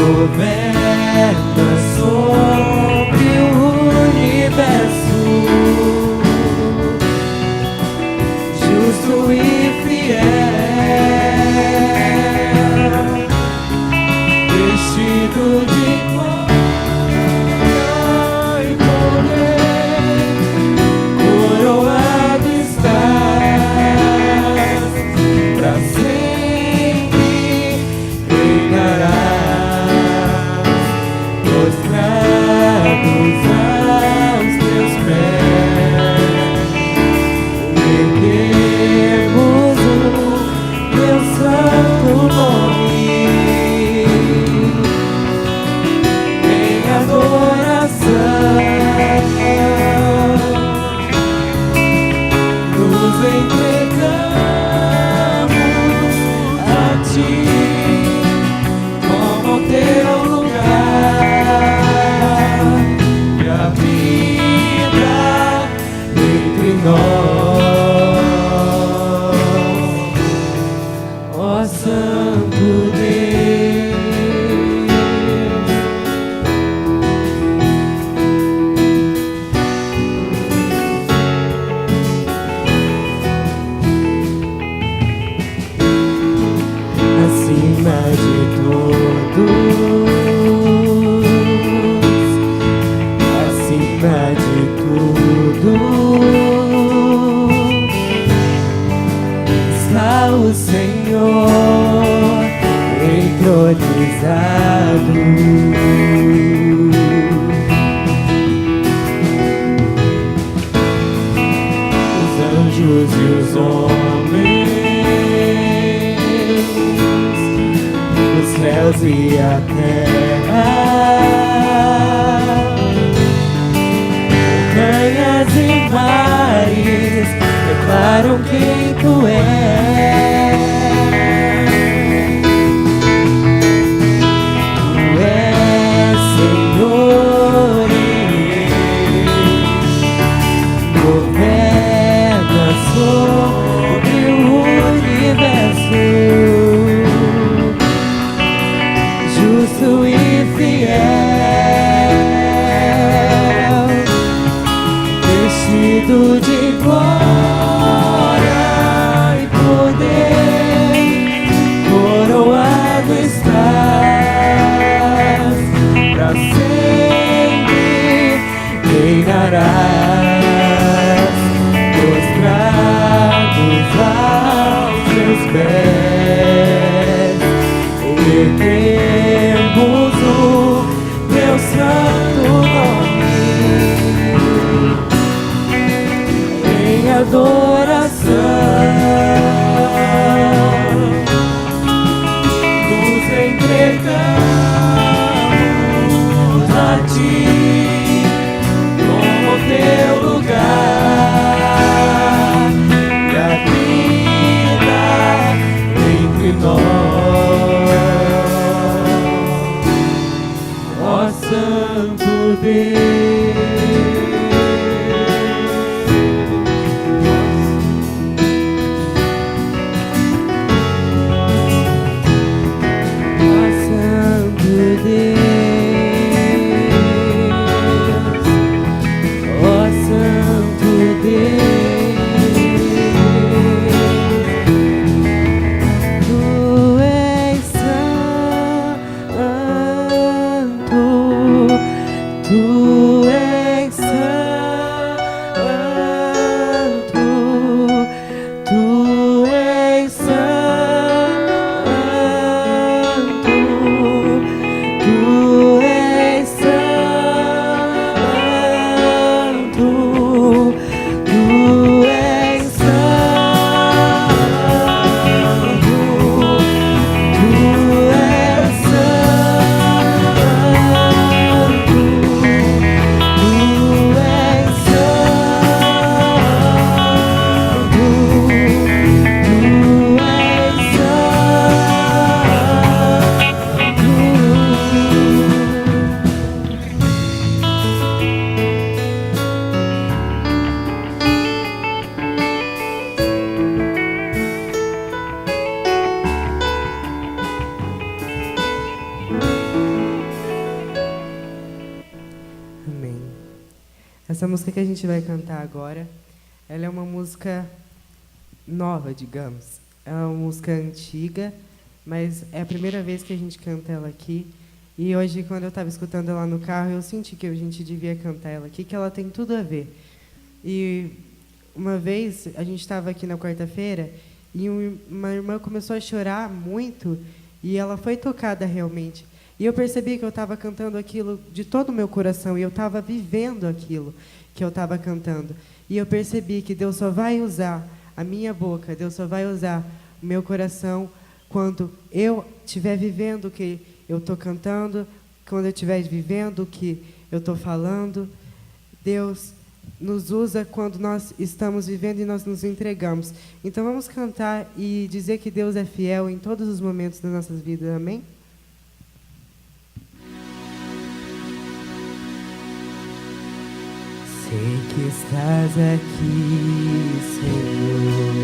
governa sobre o universo, justo e fiel, vestido de glória e poder, coroado estás, pra sempre reinarás, prostrados aos teus pés, rendemos o teu santo nome em adoração, nos entregamos a ti como teu lugar e a vida entre nós, ó Santo Deus. Acima de todos, acima de tudo, está o Senhor entronizado. Os anjos e os homens, os céus e a terra, montanhas e mares declaram quem tu és. Tu és Senhor e Rei, governa sobre o universo, justo e fiel, vestido de glória e poder, coroado estás, pra sempre reinarás, prostrados aos teus pés, erguemos o teu santo nome em adoração, nos entregamos a ti como teu lugar e a vida entre nós, ó Santo Deus. Tu Essa música que a gente vai cantar agora, ela é uma música nova, digamos. É uma música antiga, mas é a primeira vez que a gente canta ela aqui. E hoje, quando eu estava escutando ela no carro, eu senti que a gente devia cantar ela aqui, que ela tem tudo a ver. E uma vez, a gente estava aqui na quarta-feira, e uma irmã começou a chorar muito, e ela foi tocada realmente. E eu percebi que eu estava cantando aquilo de todo o meu coração, e eu estava vivendo aquilo que eu estava cantando. E eu percebi que Deus só vai usar a minha boca, Deus só vai usar o meu coração quando eu estiver vivendo o que eu estou cantando, quando eu estiver vivendo o que eu estou falando. Deus nos usa quando nós estamos vivendo e nós nos entregamos. Então vamos cantar e dizer que Deus é fiel em todos os momentos das nossas vidas. Amém? Sei que estás aqui, Senhor.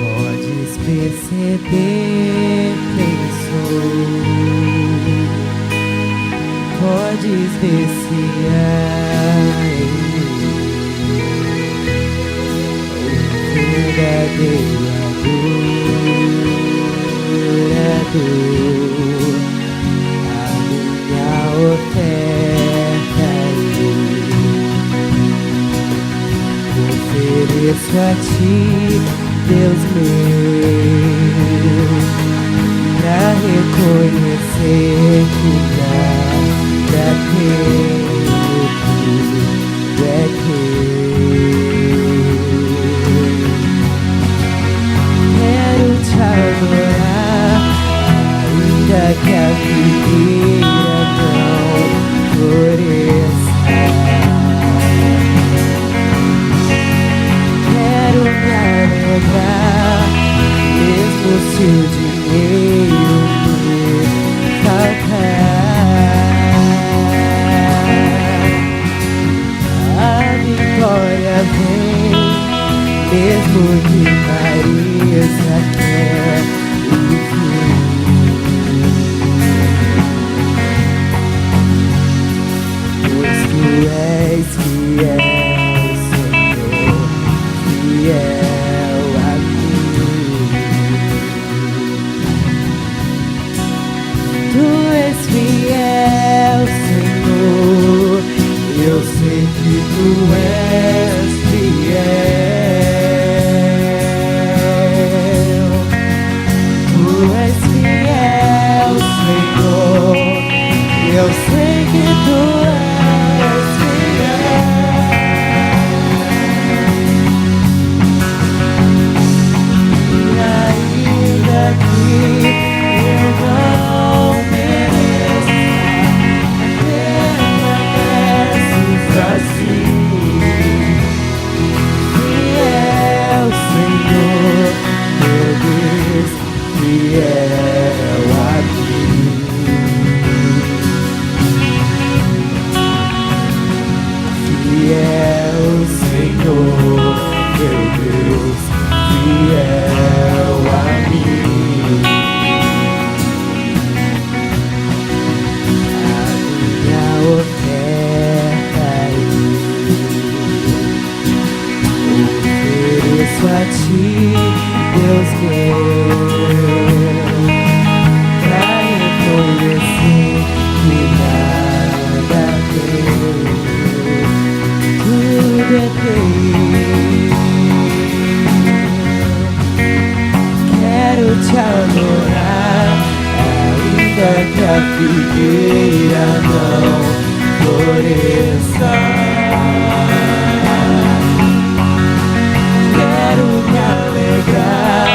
Podes perceber quem sou. Podes ver se há em mim um verdadeiro adorador. A minha oferta ofereço a ti, Deus meu, pra reconhecer que nada tenho, tudo é teu. Quero te adorar, ainda que a figueira não floresça. Quero me alegrar, mesmo se o dinheiro me faltar. A vitória vem, mesmo que pareça que é o fim. Pois tu és fiel, Senhor, fiel a mim. Tu és fiel, Senhor, eu sei que tu és fiel. Tu és fiel, Senhor, eu sei que tu és fiel. E ainda que eu não mereça, permaneces assim. Fiel, Senhor, meu Deus, fiel a mim. Fiel, Senhor, meu Deus, fiel a mim. A minha oferta ofereço a ti, Deus meu, pra reconhecer que nada tenho, tudo é teu. Quero te adorar, ainda que a figueira não floresça. Quero me alegrar,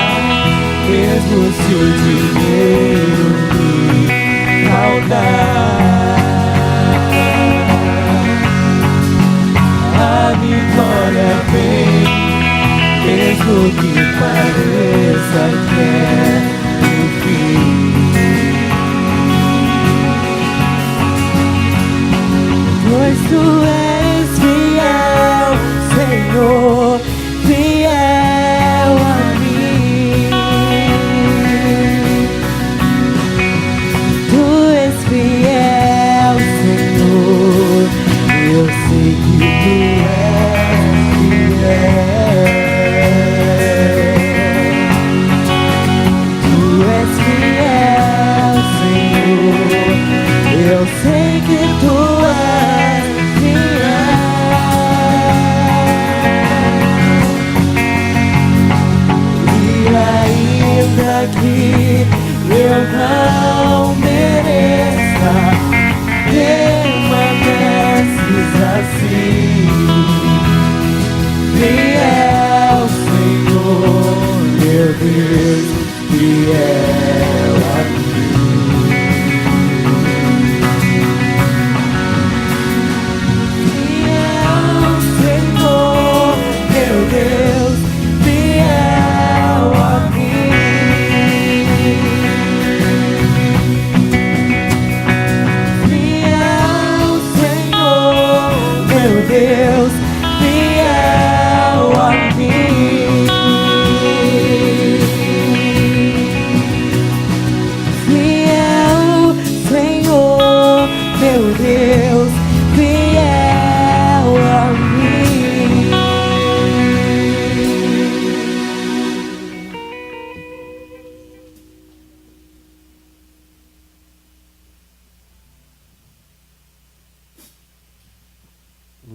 mesmo se o dinheiro me faltar. A vitória vem, mesmo que pareça que é o fim. Pois tu és fiel, Senhor, fiel a mim.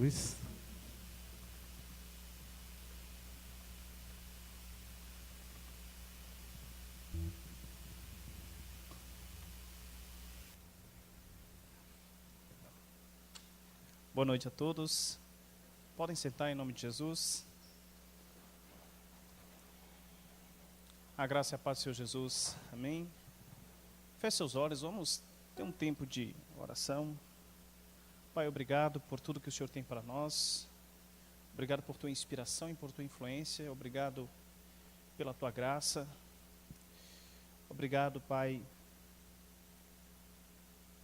Jesus. Boa noite a todos. Podem sentar em nome de Jesus. A graça e a paz do Senhor Jesus. Amém. Feche seus olhos, vamos ter um tempo de oração. Pai, obrigado por tudo que o Senhor tem para nós. Obrigado por tua inspiração e por tua influência. Obrigado pela tua graça. Obrigado, Pai,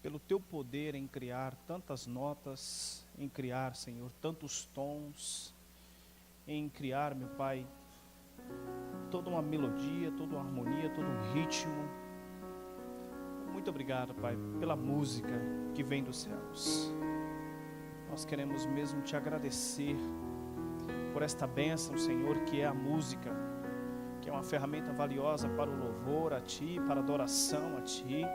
pelo teu poder em criar tantas notas, em criar, Senhor, tantos tons, em criar, meu Pai, toda uma melodia, toda uma harmonia, todo um ritmo. Muito obrigado, Pai, pela música que vem dos céus. Nós queremos mesmo te agradecer por esta bênção, Senhor, que é a música, que é uma ferramenta valiosa para o louvor a Ti, para a adoração a Ti.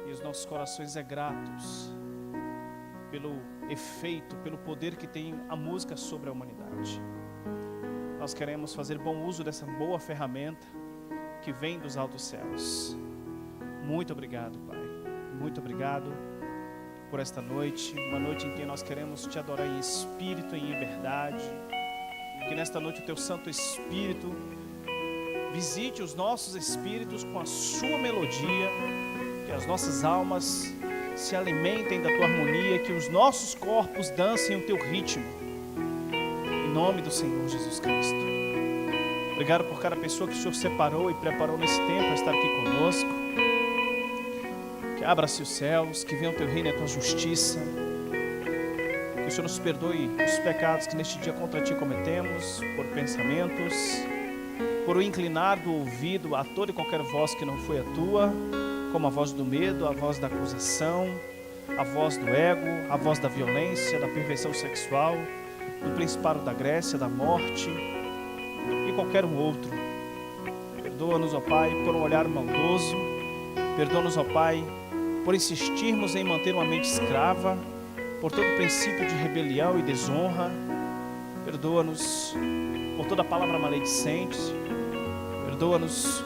E os nossos corações é gratos pelo efeito, pelo poder que tem a música sobre a humanidade. Nós queremos fazer bom uso dessa boa ferramenta que vem dos altos céus. Muito obrigado, Pai. Muito obrigado por esta noite, uma noite em que nós queremos te adorar em espírito e em verdade. Que nesta noite o teu Santo Espírito visite os nossos espíritos com a sua melodia, que as nossas almas se alimentem da tua harmonia, que os nossos corpos dancem o teu ritmo. Em nome do Senhor Jesus Cristo. Obrigado por cada pessoa que o Senhor separou e preparou nesse tempo a estar aqui conosco. Que abra-se os céus, que venha o teu reino e a tua justiça. Que o Senhor nos perdoe os pecados que neste dia contra ti cometemos, por pensamentos, por o inclinar do ouvido a toda e qualquer voz que não foi a tua, como a voz do medo, a voz da acusação, a voz do ego, a voz da violência, da perversão sexual, do principado da Grécia, da morte e qualquer um outro. Perdoa-nos, ó Pai, por um olhar maldoso. Perdoa-nos, ó Pai, por insistirmos em manter uma mente escrava, por todo princípio de rebelião e desonra. Perdoa-nos por toda palavra maledicente. Perdoa-nos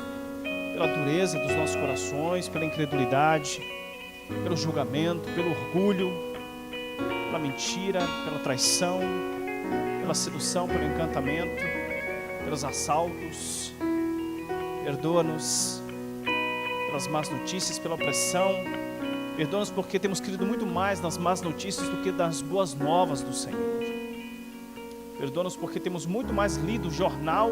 pela dureza dos nossos corações, pela incredulidade, pelo julgamento, pelo orgulho, pela mentira, pela traição, pela sedução, pelo encantamento, pelos assaltos. Perdoa-nos pelas más notícias, pela opressão. Perdoa-nos porque temos crido muito mais nas más notícias do que das boas novas do Senhor. Perdoa-nos porque temos muito mais lido o jornal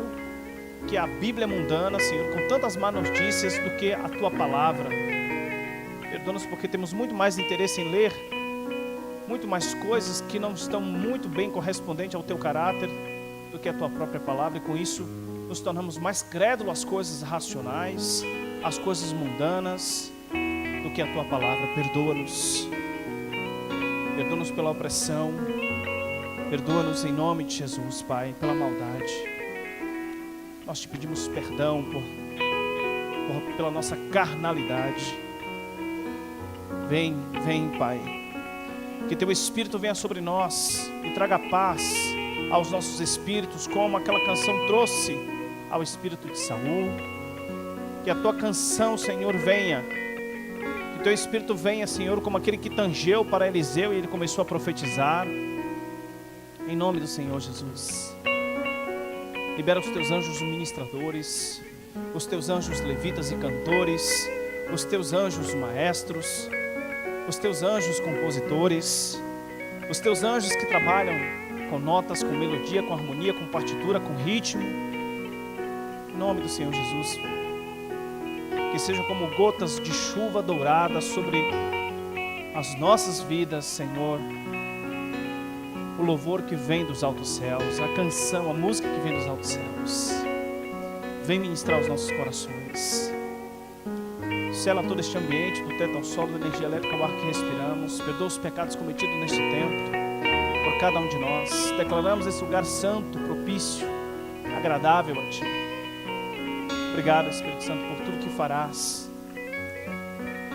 que a Bíblia mundana, Senhor, com tantas más notícias do que a Tua Palavra. Perdoa-nos porque temos muito mais interesse em ler muito mais coisas que não estão muito bem correspondentes ao Teu caráter do que a Tua própria Palavra, e com isso nos tornamos mais crédulos às coisas racionais, às coisas mundanas, do que a Tua Palavra. Perdoa-nos. Perdoa-nos pela opressão. Perdoa-nos em nome de Jesus, Pai, pela maldade. Nós te pedimos perdão pela nossa carnalidade. Vem, Pai. Que Teu Espírito venha sobre nós e traga paz aos nossos espíritos, como aquela canção trouxe ao espírito de Saul. Que a Tua canção, Senhor, venha. Que Teu Espírito venha, Senhor, como aquele que tangeu para Eliseu e ele começou a profetizar. Em nome do Senhor Jesus. Libera os Teus anjos ministradores, os Teus anjos levitas e cantores, os Teus anjos maestros, os Teus anjos compositores, os Teus anjos que trabalham com notas, com melodia, com harmonia, com partitura, com ritmo. Em nome do Senhor Jesus. Que sejam como gotas de chuva dourada sobre as nossas vidas, Senhor. O louvor que vem dos altos céus, a canção, a música que vem dos altos céus. Vem ministrar os nossos corações. Sela todo este ambiente, do teto ao solo, da energia elétrica ao ar que respiramos. Perdoa os pecados cometidos neste tempo, por cada um de nós. Declaramos esse lugar santo, propício, agradável a Ti. Obrigado, Espírito Santo, por tudo que farás.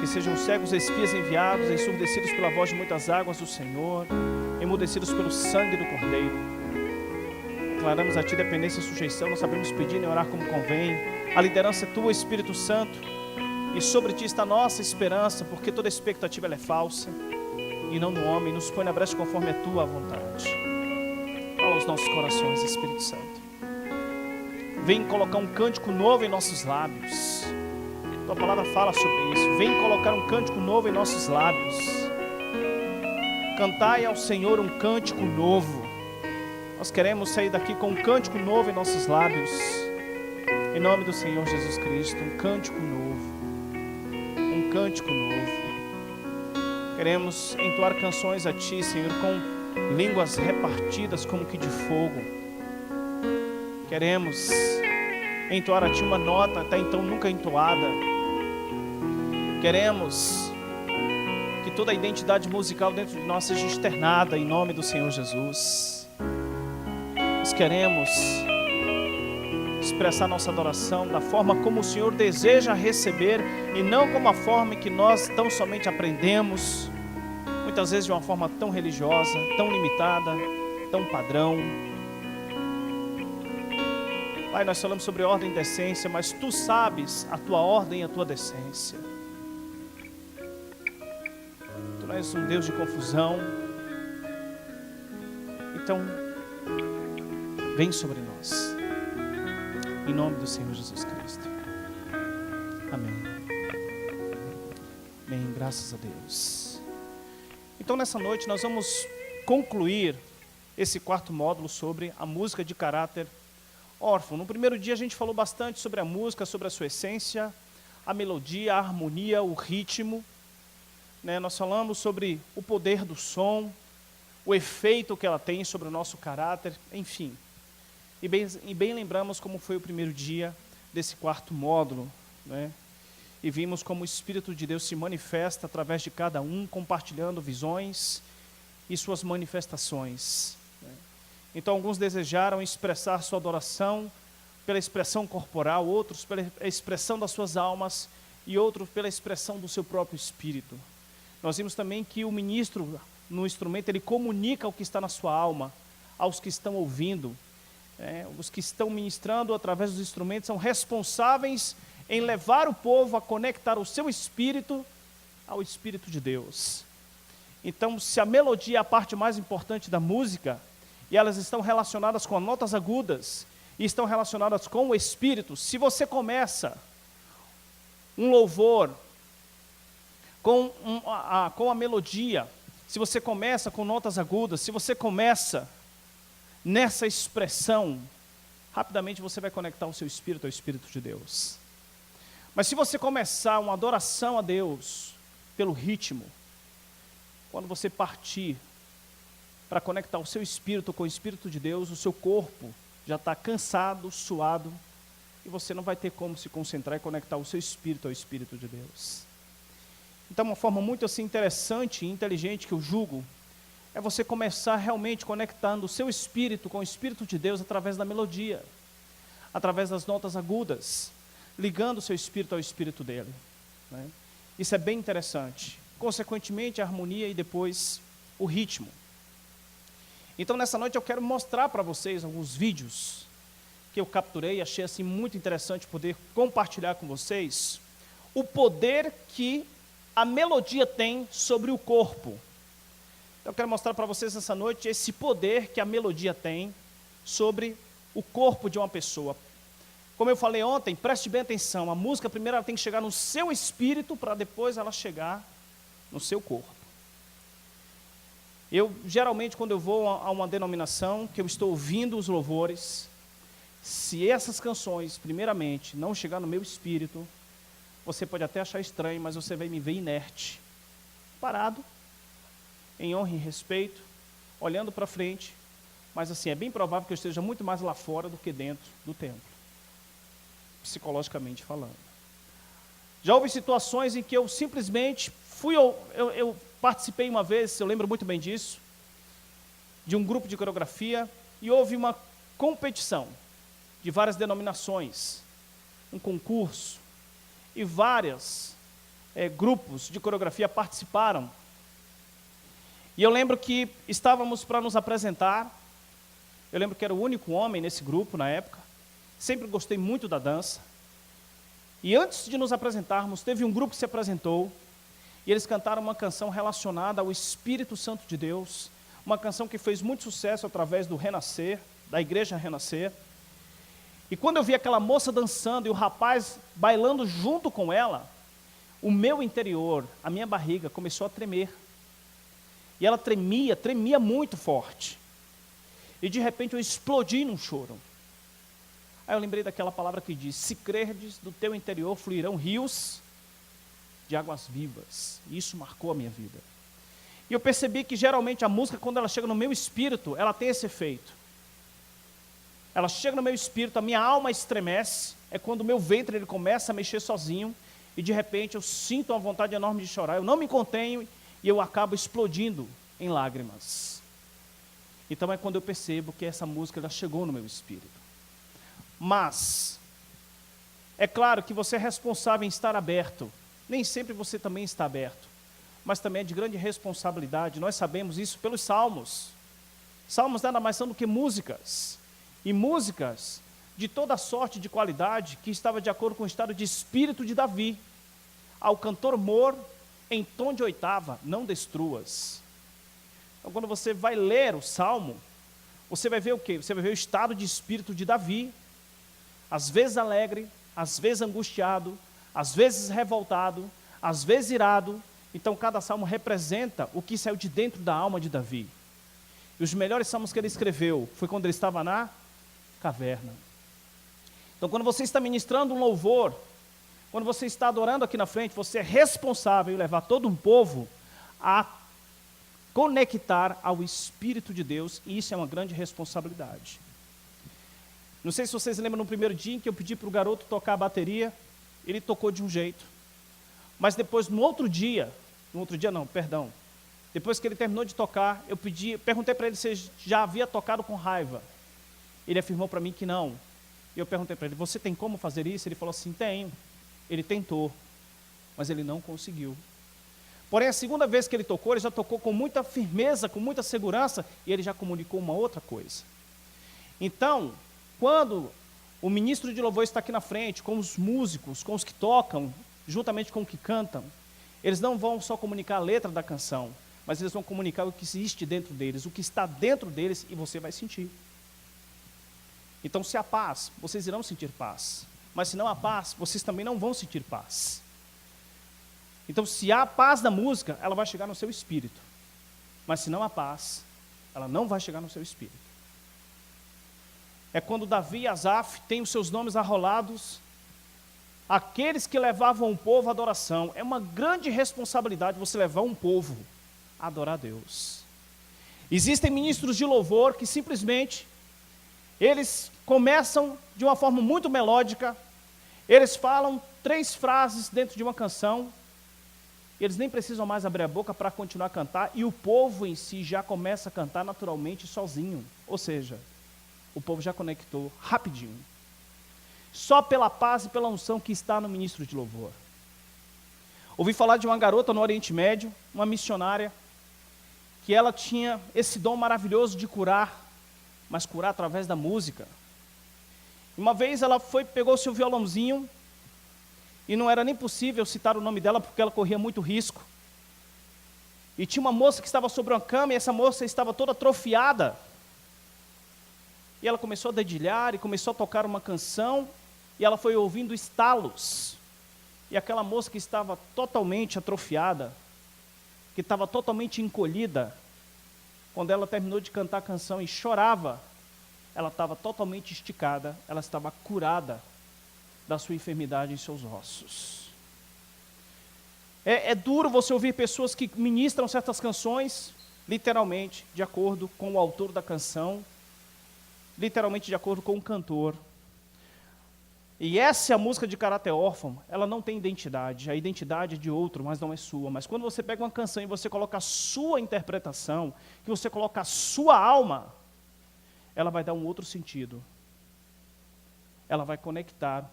Que sejam cegos espias enviados, ensurdecidos pela voz de muitas águas do Senhor, emudecidos pelo sangue do Cordeiro. Declaramos a Ti dependência e sujeição, não sabemos pedir nem orar como convém. A liderança é Tua, Espírito Santo, e sobre Ti está a nossa esperança, porque toda expectativa ela é falsa, e não no homem. Nos põe na brecha conforme a Tua vontade. Fala aos nossos corações, Espírito Santo. Vem colocar um cântico novo em nossos lábios. Tua palavra fala sobre isso. Vem colocar um cântico novo em nossos lábios. Cantai ao Senhor um cântico novo. Nós queremos sair daqui com um cântico novo em nossos lábios. Em nome do Senhor Jesus Cristo, um cântico novo. Um cântico novo. Queremos entoar canções a Ti, Senhor, com línguas repartidas como que de fogo. Queremos entoar a Ti uma nota até então nunca entoada. Queremos que toda a identidade musical dentro de nós seja externada em nome do Senhor Jesus. Nós queremos expressar nossa adoração da forma como o Senhor deseja receber e não como a forma que nós tão somente aprendemos, muitas vezes de uma forma tão religiosa, tão limitada, tão padrão. Pai, nós falamos sobre ordem e decência, mas Tu sabes a Tua ordem e a Tua decência. Tu não és um Deus de confusão. Então, vem sobre nós. Em nome do Senhor Jesus Cristo. Amém. Amém, graças a Deus. Então, nessa noite, nós vamos concluir esse quarto módulo sobre a música de caráter órfão. No primeiro dia a gente falou bastante sobre a música, sobre a sua essência, a melodia, a harmonia, o ritmo. Nós falamos sobre o poder do som, o efeito que ela tem sobre o nosso caráter, enfim. E bem lembramos como foi o primeiro dia desse quarto módulo, né? E vimos como o Espírito de Deus se manifesta através de cada um, compartilhando visões e suas manifestações. Então, alguns desejaram expressar sua adoração pela expressão corporal, outros pela expressão das suas almas e outros pela expressão do seu próprio espírito. Nós vimos também que o ministro, no instrumento, ele comunica o que está na sua alma aos que estão ouvindo. Os que estão ministrando através dos instrumentos são responsáveis em levar o povo a conectar o seu espírito ao Espírito de Deus. Então, se a melodia é a parte mais importante da música, e elas estão relacionadas com as notas agudas, e estão relacionadas com o Espírito. Se você começa um louvor com a melodia, se você começa com notas agudas, se você começa nessa expressão, rapidamente você vai conectar o seu espírito ao Espírito de Deus. Mas se você começar uma adoração a Deus pelo ritmo, quando você partir para conectar o seu espírito com o Espírito de Deus, o seu corpo já está cansado, suado, e você não vai ter como se concentrar e conectar o seu espírito ao Espírito de Deus. Então, uma forma muito assim interessante e inteligente que eu julgo, é você começar realmente conectando o seu espírito com o Espírito de Deus através da melodia, através das notas agudas, ligando o seu espírito ao Espírito dele, né? Isso é bem interessante. Consequentemente, a harmonia e depois o ritmo. Então, nessa noite eu quero mostrar para vocês alguns vídeos que eu capturei e achei assim muito interessante poder compartilhar com vocês o poder que a melodia tem sobre o corpo. Então, eu quero mostrar para vocês nessa noite esse poder que a melodia tem sobre o corpo de uma pessoa. Como eu falei ontem, preste bem atenção, a música primeiro ela tem que chegar no seu espírito para depois ela chegar no seu corpo. Eu, geralmente, quando eu vou a uma denominação, que eu estou ouvindo os louvores, se essas canções, primeiramente, não chegar no meu espírito, você pode até achar estranho, mas você vai me ver inerte, parado, em honra e respeito, olhando para frente, mas assim, é bem provável que eu esteja muito mais lá fora do que dentro do templo, psicologicamente falando. Já houve situações em que eu simplesmente eu participei uma vez, eu lembro muito bem disso, de um grupo de coreografia, e houve uma competição de várias denominações, um concurso, e vários grupos de coreografia participaram. E eu lembro que estávamos para nos apresentar. Eu lembro que era o único homem nesse grupo na época. Sempre gostei muito da dança. E antes de nos apresentarmos, teve um grupo que se apresentou. E eles cantaram uma canção relacionada ao Espírito Santo de Deus. Uma canção que fez muito sucesso através do Renascer, da igreja Renascer. E quando eu vi aquela moça dançando e o rapaz bailando junto com ela, o meu interior, a minha barriga começou a tremer. E ela tremia muito forte. E de repente eu explodi num choro. Aí eu lembrei daquela palavra que diz: se crerdes, do teu interior fluirão rios de águas vivas. E isso marcou a minha vida. E eu percebi que geralmente a música, quando ela chega no meu espírito, ela tem esse efeito. Ela chega no meu espírito, a minha alma estremece, é quando o meu ventre ele começa a mexer sozinho, e de repente eu sinto uma vontade enorme de chorar, eu não me contenho, e eu acabo explodindo em lágrimas. Então é quando eu percebo que essa música ela chegou no meu espírito. Mas, é claro que você é responsável em estar aberto, nem sempre você também está aberto, mas também é de grande responsabilidade, nós sabemos isso pelos salmos. Salmos nada mais são do que músicas, e músicas de toda sorte de qualidade, que estava de acordo com o estado de espírito de Davi. Ao cantor mor, em tom de oitava, não destruas. Então quando você vai ler o Salmo, você vai ver o quê? Você vai ver o estado de espírito de Davi, às vezes alegre, às vezes angustiado, às vezes revoltado, às vezes irado. Então cada salmo representa o que saiu de dentro da alma de Davi. E os melhores salmos que ele escreveu foi quando ele estava na caverna. Então quando você está ministrando um louvor, quando você está adorando aqui na frente, você é responsável em levar todo um povo a conectar ao Espírito de Deus, e isso é uma grande responsabilidade. Não sei se vocês lembram no primeiro dia em que eu pedi para o garoto tocar a bateria, ele tocou de um jeito, mas depois depois que ele terminou de tocar, eu perguntei para ele se ele já havia tocado com raiva. Ele afirmou para mim que não. Eu perguntei para ele: você tem como fazer isso? Ele falou assim: tenho. Ele tentou, mas ele não conseguiu. Porém, a segunda vez que ele tocou, ele já tocou com muita firmeza, com muita segurança, e ele já comunicou uma outra coisa. Então, quando o ministro de louvor está aqui na frente, com os músicos, com os que tocam, juntamente com os que cantam, eles não vão só comunicar a letra da canção, mas eles vão comunicar o que existe dentro deles, o que está dentro deles, e você vai sentir. Então, se há paz, vocês irão sentir paz. Mas se não há paz, vocês também não vão sentir paz. Então, se há paz na música, ela vai chegar no seu espírito. Mas se não há paz, ela não vai chegar no seu espírito. É quando Davi e Asaf têm os seus nomes arrolados, aqueles que levavam o povo à adoração. É uma grande responsabilidade você levar um povo a adorar a Deus. Existem ministros de louvor que simplesmente eles começam de uma forma muito melódica, eles falam 3 frases dentro de uma canção, eles nem precisam mais abrir a boca para continuar a cantar, e o povo em si já começa a cantar naturalmente sozinho. Ou seja, o povo já conectou rapidinho. Só pela paz e pela unção que está no ministro de louvor. Ouvi falar de uma garota no Oriente Médio, uma missionária, que ela tinha esse dom maravilhoso de curar, mas curar através da música. Uma vez ela pegou seu violãozinho, e não era nem possível citar o nome dela, porque ela corria muito risco. E tinha uma moça que estava sobre uma cama, e essa moça estava toda atrofiada. E ela começou a dedilhar, e começou a tocar uma canção, e ela foi ouvindo estalos. E aquela moça que estava totalmente atrofiada, que estava totalmente encolhida, quando ela terminou de cantar a canção e chorava, ela estava totalmente esticada, ela estava curada da sua enfermidade em seus ossos. É duro você ouvir pessoas que ministram certas canções, literalmente, de acordo com o autor da canção, literalmente de acordo com o cantor. E essa é a música de caráter órfão, ela não tem identidade, a identidade é de outro, mas não é sua. Mas quando você pega uma canção e você coloca a sua interpretação, que você coloca a sua alma, ela vai dar um outro sentido. Ela vai conectar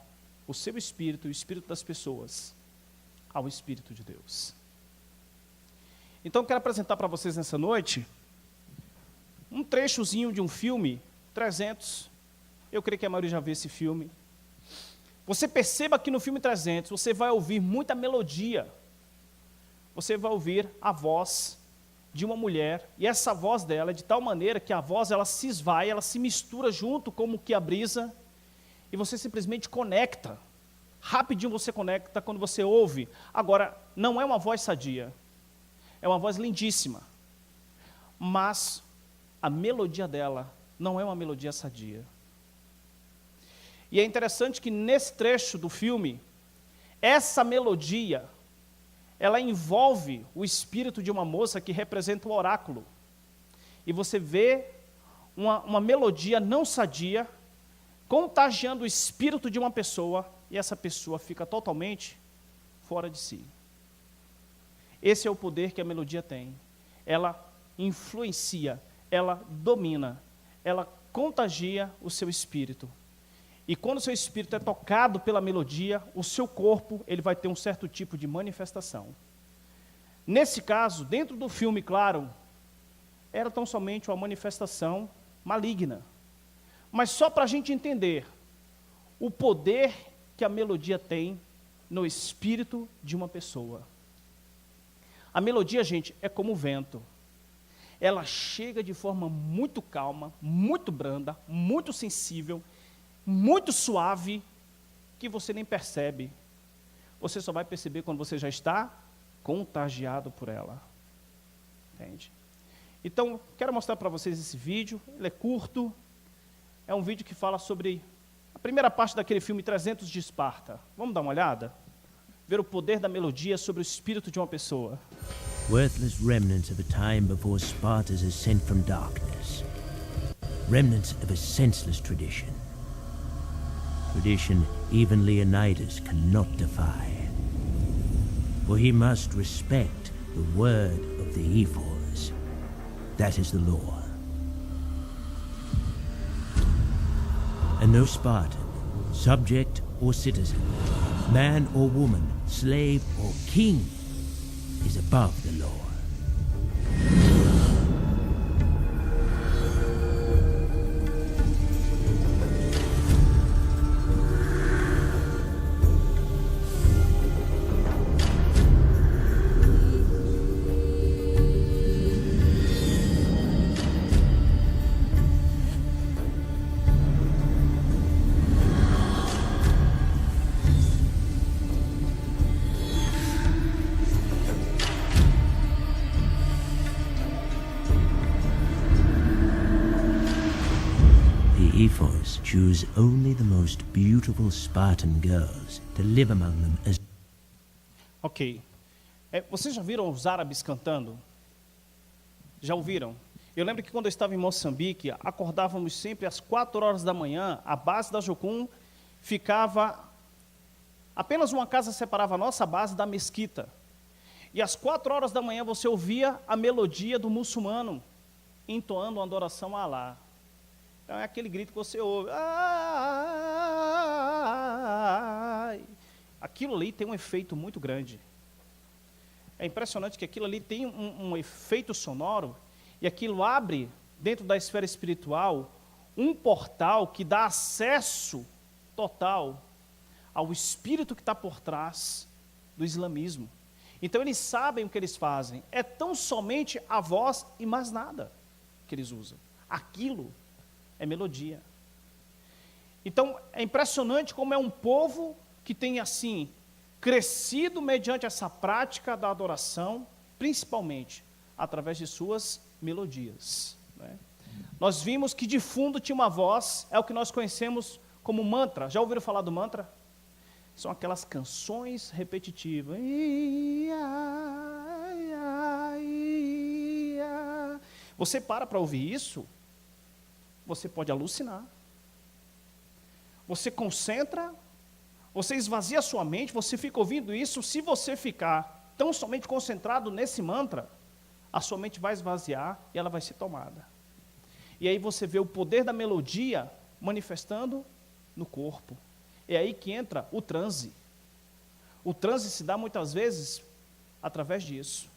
o seu espírito e o espírito das pessoas ao Espírito de Deus. Então, eu quero apresentar para vocês nessa noite um trechozinho de um filme, 300. Eu creio que a maioria já viu esse filme. Você perceba que no filme 300 você vai ouvir muita melodia. Você vai ouvir a voz de uma mulher, e essa voz dela é de tal maneira que a voz ela se esvai, ela se mistura junto como que a brisa, e você simplesmente conecta. Rapidinho você conecta quando você ouve. Agora, não é uma voz sadia, é uma voz lindíssima, mas a melodia dela não é uma melodia sadia. E é interessante que nesse trecho do filme, essa melodia, ela envolve o espírito de uma moça que representa o oráculo. E você vê uma melodia não sadia, contagiando o espírito de uma pessoa, e essa pessoa fica totalmente fora de si. Esse é o poder que a melodia tem. Ela influencia, ela domina, ela contagia o seu espírito. E quando o seu espírito é tocado pela melodia, o seu corpo ele vai ter um certo tipo de manifestação. Nesse caso, dentro do filme, claro, era tão somente uma manifestação maligna. Mas só para a gente entender o poder que a melodia tem no espírito de uma pessoa. A melodia, gente, é como o vento. Ela chega de forma muito calma, muito branda, muito sensível, muito suave, que você nem percebe. Você só vai perceber quando você já está contagiado por ela. Entende? Então, quero mostrar para vocês esse vídeo. Ele é curto. É um vídeo que fala sobre a primeira parte daquele filme 300 de Esparta. Vamos dar uma olhada? Ver o poder da melodia sobre o espírito de uma pessoa. Worthless remnants of a time before Sparta's ascent from darkness. Remnants of a senseless tradition. Tradition even Leonidas cannot defy. For he must respect the word of the Ephors. That is the law. And no Spartan, subject or citizen, man or woman, slave or king, is above the law. The Ephors choose only the most beautiful Spartan girls to live among them as... Ok. Vocês já viram os árabes cantando? Já ouviram? Eu lembro que quando eu estava em Moçambique, acordávamos sempre às 4 horas da manhã, a base da Jocum ficava... Apenas uma casa separava a nossa base da mesquita. E às 4 horas da manhã você ouvia a melodia do muçulmano, entoando uma adoração a Alá. Então é aquele grito que você ouve. Ai. Aquilo ali tem um efeito muito grande. É impressionante que aquilo ali tem um efeito sonoro, e aquilo abre, dentro da esfera espiritual, um portal que dá acesso total ao espírito que está por trás do islamismo. Então eles sabem o que eles fazem. É tão somente a voz e mais nada que eles usam. Aquilo é melodia. Então, é impressionante como é um povo que tem, assim, crescido mediante essa prática da adoração, principalmente através de suas melodias. Né? Nós vimos que de fundo tinha uma voz, é o que nós conhecemos como mantra. Já ouviram falar do mantra? São aquelas canções repetitivas. Você para ouvir isso, você pode alucinar. Você concentra, você esvazia a sua mente, você fica ouvindo isso. Se você ficar tão somente concentrado nesse mantra, a sua mente vai esvaziar e ela vai ser tomada. E aí você vê o poder da melodia manifestando no corpo. É aí que entra o transe. O transe se dá muitas vezes através disso.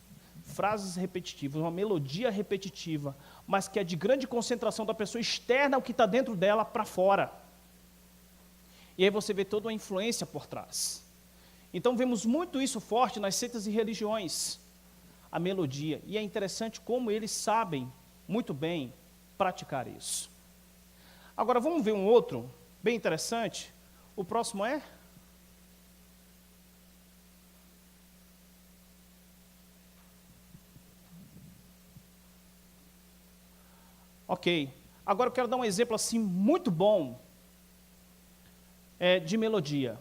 frases repetitivas, uma melodia repetitiva, mas que é de grande concentração da pessoa externa ao que está dentro dela para fora. E aí você vê toda uma influência por trás. Então vemos muito isso forte nas seitas e religiões, a melodia. E é interessante como eles sabem muito bem praticar isso. Agora vamos ver um outro, bem interessante. O próximo é... Ok. Agora eu quero dar um exemplo assim muito bom de melodia.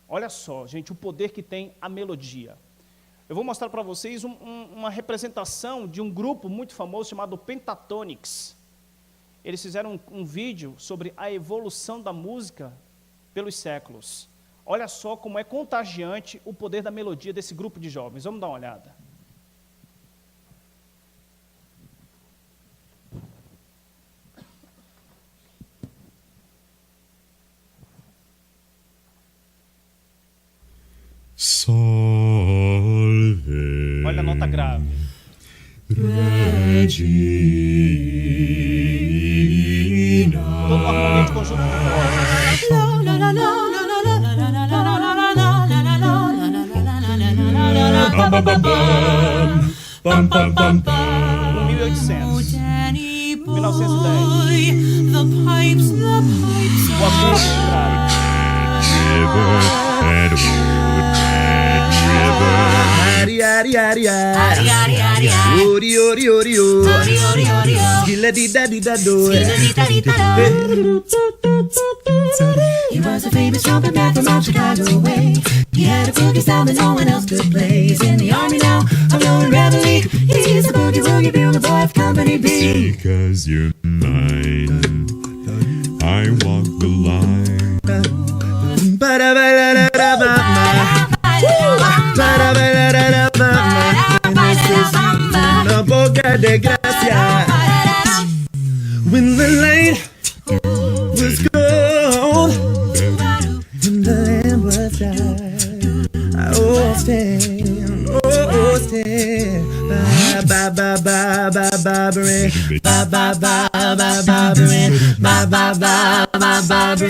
Olha só, gente, o poder que tem a melodia. Eu vou mostrar para vocês uma representação de um grupo muito famoso chamado Pentatonix. Eles fizeram um vídeo sobre a evolução da música pelos séculos. Olha só como é contagiante o poder da melodia desse grupo de jovens. Vamos dar uma olhada. Salve. Olha a nota grave. Regina. Todo o harmonia de conjunto de vozes. Bam, bam, bam, bam. Bam, bam, bam, bam. 1800. 1910. The pipes, O acústico grave. River and Yari yari yari yari. Ori ori ori ori. Gila di da do. He was a famous trumpet man from out Chicago way. He had a boogie sound that no one else could play. He's in the army now, I'm knowing Reveille. He's the boogie woogie bugle boy of Company B. because you're mine. I walk the line. Para bailar ba ba. Para bailar ba ba. Una boca de gracia. When the light was gold and the lamp was dry, oh stand, oh stand. Ba ba ba ba ba ba ba ba ba ba ba ba ba ba ba ba ba.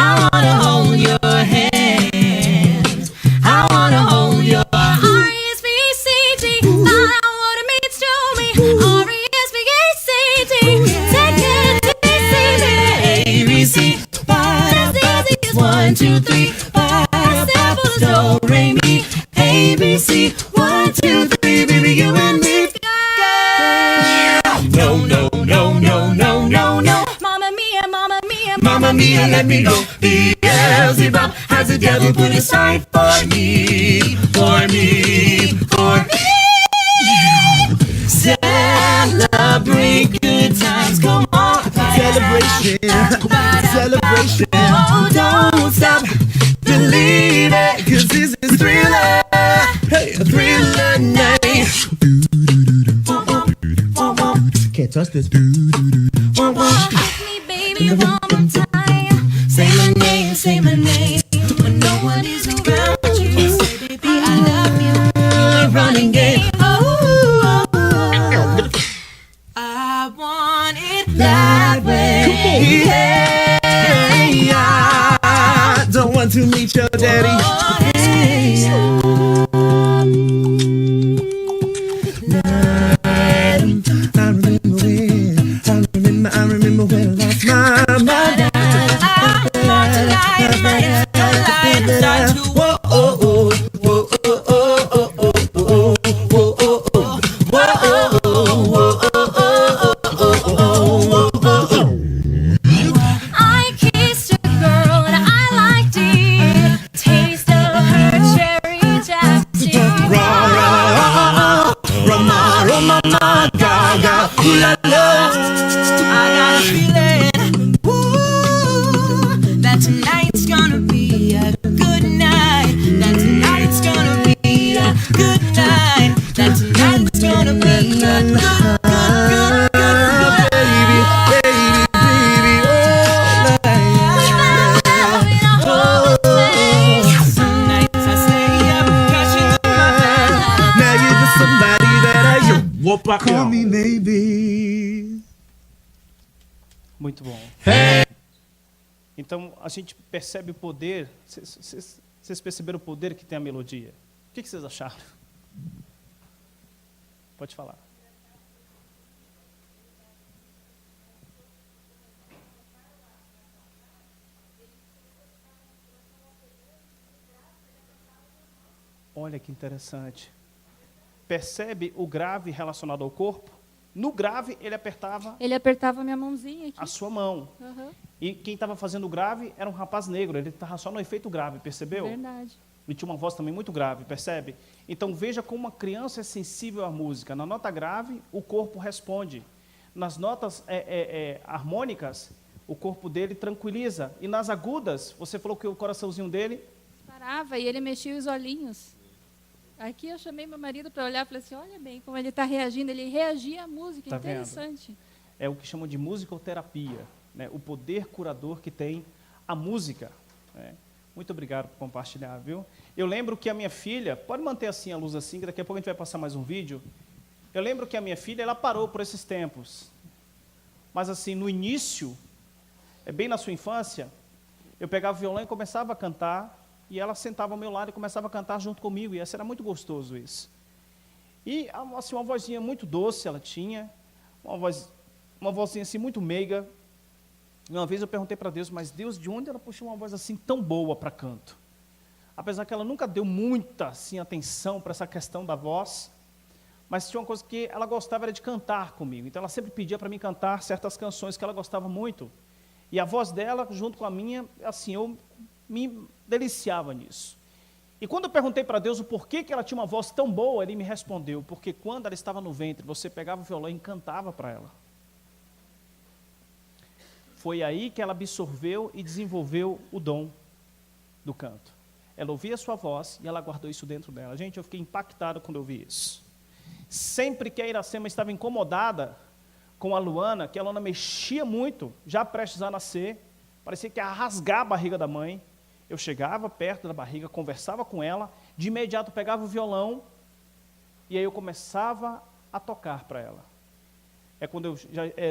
I wanna hold your hand. I wanna hold your R-E-S-P-E-C-T. Find out what it means to me. R-E-S-P-E-C-T. Take it easy. ABC. As easy as 1, 2, 3. As simple as do, re, mi. ABC. 1, 2, 3. Baby, you and me. No, no, no, no, no, no, no. Mamma mia, mamma mia, Mamma mia, let me go. Beelzebub has the devil put aside for me, for me, for me. Celebrate good times, come on. Celebration, celebration. Oh, don't stop. Believe it, 'cause this is Thriller. Hey, a Thriller night. Can't touch this. Ask me, baby, one more time. Say my name, when no one is around you. Say, baby, I love you. You ain't running game. Oh, I want it that way. Hey, I don't want to meet your daddy. Oh, hey. I remember when I lost my mind. I want to lie, but it's no lie. It's time to Whoa, oh, oh, whoa, oh, oh, oh, oh, oh, whoa, oh, oh, whoa, oh, oh, oh, I kissed a girl and I liked it. Taste of her cherry chapstick. Roma, Roma, Roma, Gaga, ooh la la. I got a feeling, ooh, that tonight's gonna be a good night. That tonight's gonna be a good night. That tonight's gonna be a good, good, good, good, good, Baby, baby, baby, oh, Some nights I stay up 'cause Call me maybe. Muito bom. Então, a gente percebe o poder. Vocês perceberam o poder que tem a melodia? O que vocês acharam? Pode falar. Olha que interessante. Percebe o grave relacionado ao corpo? No grave, ele apertava Ele apertava minha mãozinha aqui. a sua mão. Aham, E quem estava fazendo o grave era um rapaz negro. Ele estava só no efeito grave, percebeu? verdade. Ele tinha uma voz também muito grave, percebe? Então veja como uma criança é sensível à música. Na nota grave, o corpo responde. Nas notas harmônicas, o corpo dele tranquiliza. E nas agudas, você falou que o coraçãozinho dele... Parava e ele mexia os olhinhos. Aqui eu chamei meu marido para olhar e falei assim, olha bem como ele está reagindo. Ele reagia à música, Tá vendo? interessante. É o que chamam de musicoterapia, né? O poder curador que tem a música, né? Muito obrigado por compartilhar, viu? Eu lembro que a minha filha, pode manter assim a luz assim, que daqui a pouco a gente vai passar mais um vídeo. Eu lembro que a minha filha, ela parou por esses tempos. Mas assim, no início, bem na sua infância, eu pegava o violão e começava a cantar, e ela sentava ao meu lado e começava a cantar junto comigo, e era muito gostoso isso. E assim, uma vozinha muito doce ela tinha, uma vozinha assim muito meiga. E uma vez eu perguntei para Deus, mas Deus, de onde ela puxou uma voz assim tão boa para canto? Apesar que ela nunca deu muita assim, atenção para essa questão da voz, mas tinha uma coisa que ela gostava era de cantar comigo. Então ela sempre pedia para mim cantar certas canções que ela gostava muito. E a voz dela, junto com a minha, assim, eu me deliciava nisso. E quando eu perguntei para Deus o porquê que ela tinha uma voz tão boa, Ele me respondeu, porque quando ela estava no ventre, você pegava o violão e cantava para ela. Foi aí que ela absorveu e desenvolveu o dom do canto. Ela ouvia a sua voz e ela guardou isso dentro dela. Gente, eu fiquei impactado quando eu vi isso. Sempre que a Iracema estava incomodada com a Luana, que a Luana mexia muito, já prestes a nascer, parecia que ia rasgar a barriga da mãe, eu chegava perto da barriga, conversava com ela, de imediato pegava o violão, e aí eu começava a tocar para ela.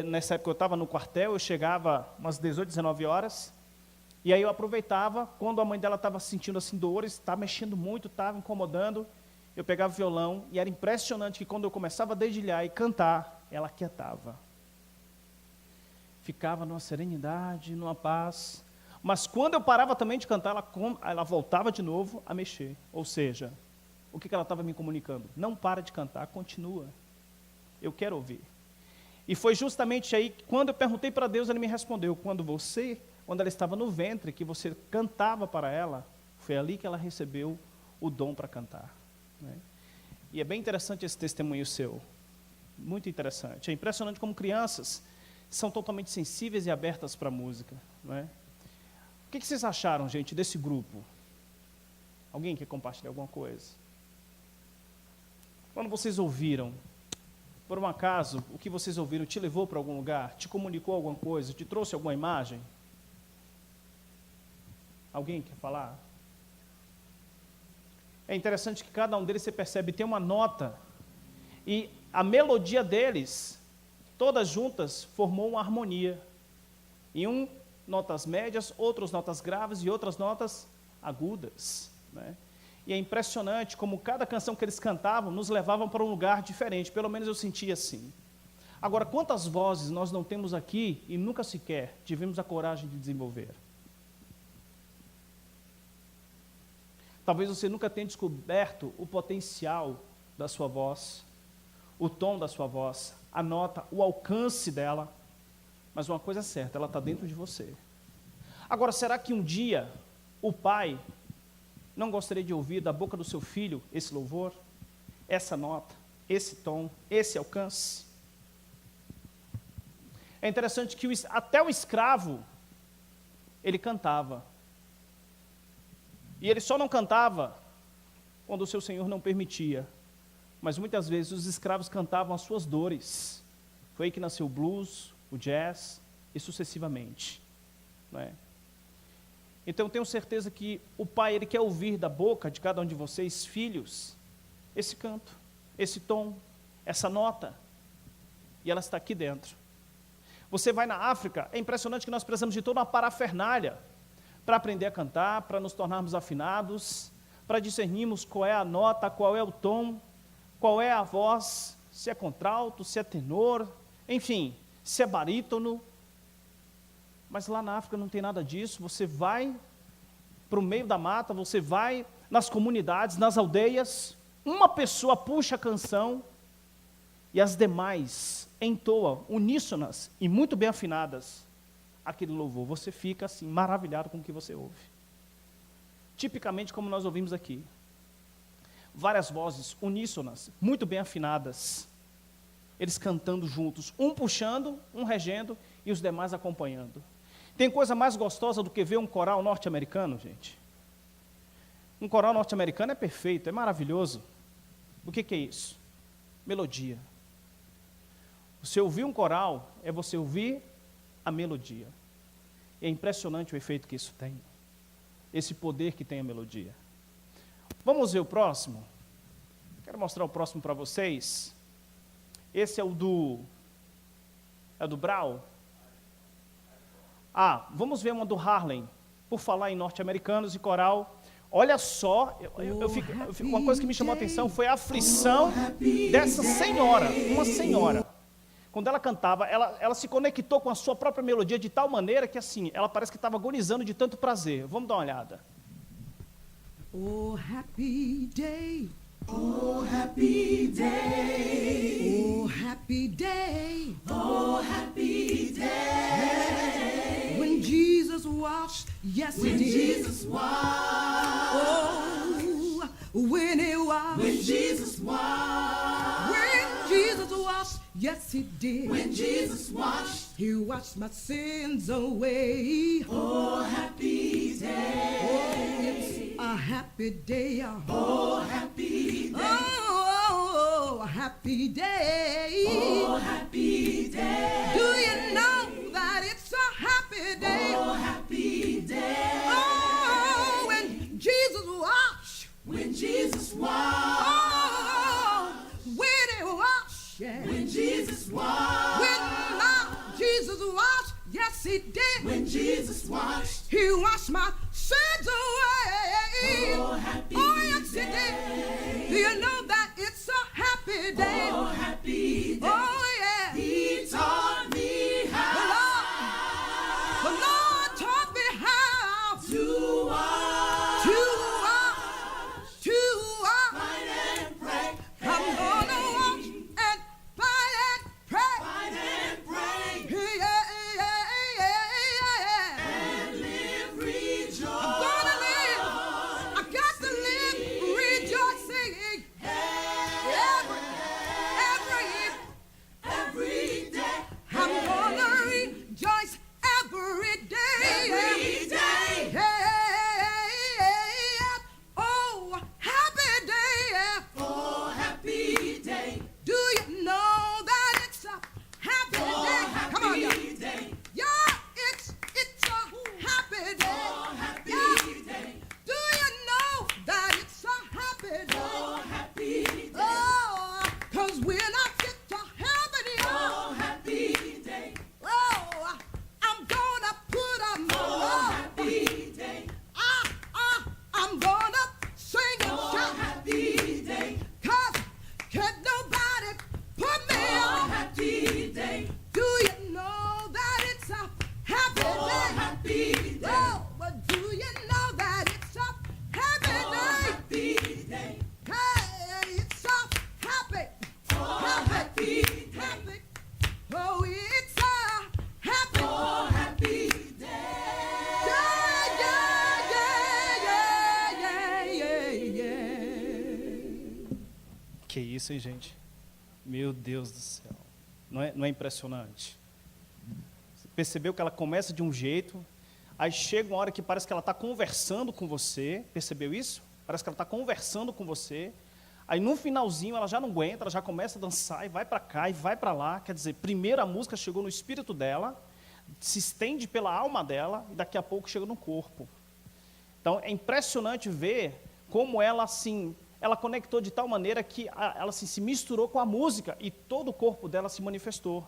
Nessa época eu estava no quartel, eu chegava umas 18, 19 horas, e aí eu aproveitava, quando a mãe dela estava sentindo assim dores, estava mexendo muito, estava incomodando, eu pegava o violão, e era impressionante que quando eu começava a dedilhar e cantar, ela quietava. Ficava numa serenidade, numa paz. Mas quando eu parava também de cantar, ela voltava de novo a mexer. Ou seja, o que ela estava me comunicando? Não para de cantar, continua. Eu quero ouvir. E foi justamente aí, quando eu perguntei para Deus, Ele me respondeu, quando ela estava no ventre, que você cantava para ela, foi ali que ela recebeu o dom para cantar. Né? E é bem interessante esse testemunho seu. Muito interessante. É impressionante como crianças são totalmente sensíveis e abertas para a música. Não é? O que vocês acharam, gente, desse grupo? Alguém quer compartilhar alguma coisa? Quando vocês ouviram, por um acaso, o que vocês ouviram te levou para algum lugar? Te comunicou alguma coisa? Te trouxe alguma imagem? Alguém quer falar? É interessante que cada um deles, você percebe, tem uma nota, e a melodia deles, todas juntas, formou uma harmonia. E notas médias, outras notas graves e outras notas agudas. Né? E é impressionante como cada canção que eles cantavam nos levavam para um lugar diferente, pelo menos eu sentia assim. Agora, quantas vozes nós não temos aqui e nunca sequer tivemos a coragem de desenvolver? Talvez você nunca tenha descoberto o potencial da sua voz, o tom da sua voz, a nota, o alcance dela, mas uma coisa é certa, ela está dentro de você. Agora, será que um dia o pai não gostaria de ouvir da boca do seu filho esse louvor, essa nota, esse tom, esse alcance? É interessante que até o escravo, ele cantava. E ele só não cantava quando o seu senhor não permitia. Mas muitas vezes os escravos cantavam as suas dores. Foi aí que nasceu o blues, o jazz e sucessivamente. Não é? Então eu tenho certeza que o pai, ele quer ouvir da boca de cada um de vocês, filhos, esse canto, esse tom, essa nota, e ela está aqui dentro. Você vai na África, é impressionante que nós precisamos de toda uma parafernália para aprender a cantar, para nos tornarmos afinados, para discernirmos qual é a nota, qual é o tom, qual é a voz, se é contralto, se é tenor, enfim, se é barítono. Mas lá na África não tem nada disso. Você vai para o meio da mata, você vai nas comunidades, nas aldeias, uma pessoa puxa a canção e as demais entoam, uníssonas e muito bem afinadas, aquele louvor. Você fica assim, maravilhado com o que você ouve. Tipicamente como nós ouvimos aqui. Várias vozes uníssonas, muito bem afinadas. Eles cantando juntos, um puxando, um regendo e os demais acompanhando. Tem coisa mais gostosa do que ver um coral norte-americano, gente? Um coral norte-americano é perfeito, é maravilhoso. O que é isso? Melodia. Você ouvir um coral é você ouvir a melodia. É impressionante o efeito que isso tem. Esse poder que tem a melodia. Vamos ver o próximo? Quero mostrar o próximo para vocês. Esse é o do Brau. Vamos ver uma do Harlem. Por falar em norte-americanos e coral. Olha só, uma coisa que me chamou a atenção foi a aflição dessa senhora, uma senhora. Quando ela cantava, ela se conectou com a sua própria melodia de tal maneira que assim, ela parece que estava agonizando de tanto prazer. Vamos dar uma olhada. Oh, happy day. Oh, happy day. Oh, happy day. Oh, happy day. When Jesus washed, yes, he When did. Jesus washed. Oh, when he washed. When Jesus washed. When Jesus washed, yes, he did. When Jesus washed. He washed my sins away. Oh, happy day. Oh, it's a happy day. Oh, happy day. Oh, happy day. Oh, happy day. Do you know that it's a happy day? Oh, happy day. Oh, when Jesus washed. When Jesus washed. Oh, when he washed. Yeah. When Jesus washed. When Jesus washed. Yes, he did. When Jesus washed. He washed my sins away. Oh, happy yes, day. he did. Do you know that it's a happy day? Oh, happy day. Oh, yeah. He taught me how The Lord taught me how to walk, to walk. fight and pray, I'm gonna walk and fight and pray. fight and pray, Yeah, yeah, yeah, yeah. and live I'm rejoice. gonna live. I got to live rejoicing Every day, I'm gonna rejoice every day. every day. Yeah. Oh, happy day. Oh, happy day. Do you know that it's a happy Oh, day? Come on, y'all. happy day. Yeah, it's a happy day. Oh, happy Yeah. day. Do you know that it's a happy day? Oh, happy day. Oh, 'cause when I get to heaven, Oh, y'all, happy day. oh, I'm gonna put a Oh, happy day. I'm gonna sing and Oh, shout, happy day. 'cause can't nobody put me Oh, on. happy day. Do you know that it's a happy Oh, day? happy day. Oh, but do you know that it's a happy Oh, day? happy day. Hey, it's a happy, Oh, happy day. happy. Oh, it's a happy. Oh, happy day. Yeah, yeah, yeah, yeah, yeah. Que isso, hein, gente? Meu Deus do céu. Não é impressionante? Você percebeu que ela começa de um jeito, aí chega uma hora que parece que ela está conversando com você. Percebeu isso? Parece que ela está conversando com você. Aí no finalzinho ela já não aguenta, ela já começa a dançar e vai para cá e vai para lá. Quer dizer, primeiro a música chegou no espírito dela, se estende pela alma dela e daqui a pouco chega no corpo. Então é impressionante ver como ela assim ela conectou de tal maneira que ela se misturou com a música e todo o corpo dela se manifestou.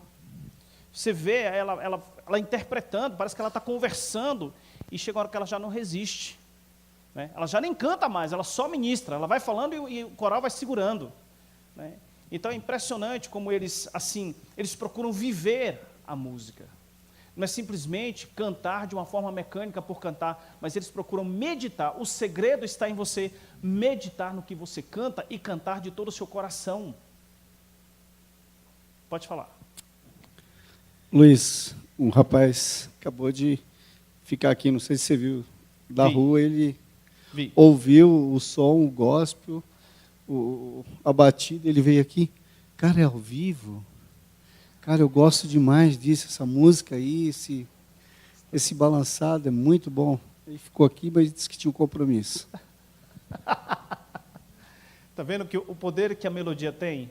Você vê ela interpretando, parece que ela está conversando, e chega uma hora que ela já não resiste. Né? Ela já nem canta mais, ela só ministra, ela vai falando e o coral vai segurando. Né? Então é impressionante como eles procuram viver a música. Não é simplesmente cantar de uma forma mecânica por cantar, mas eles procuram meditar. O segredo está em você meditar no que você canta e cantar de todo o seu coração. Pode falar. Luiz, um rapaz acabou de ficar aqui, não sei se você viu, da rua, ele ouviu o som, o gospel, a batida, ele veio aqui. Cara, é ao vivo? Cara, eu gosto demais disso, essa música aí, esse balançado é muito bom. Ele ficou aqui, mas disse que tinha um compromisso. Está vendo que o poder que a melodia tem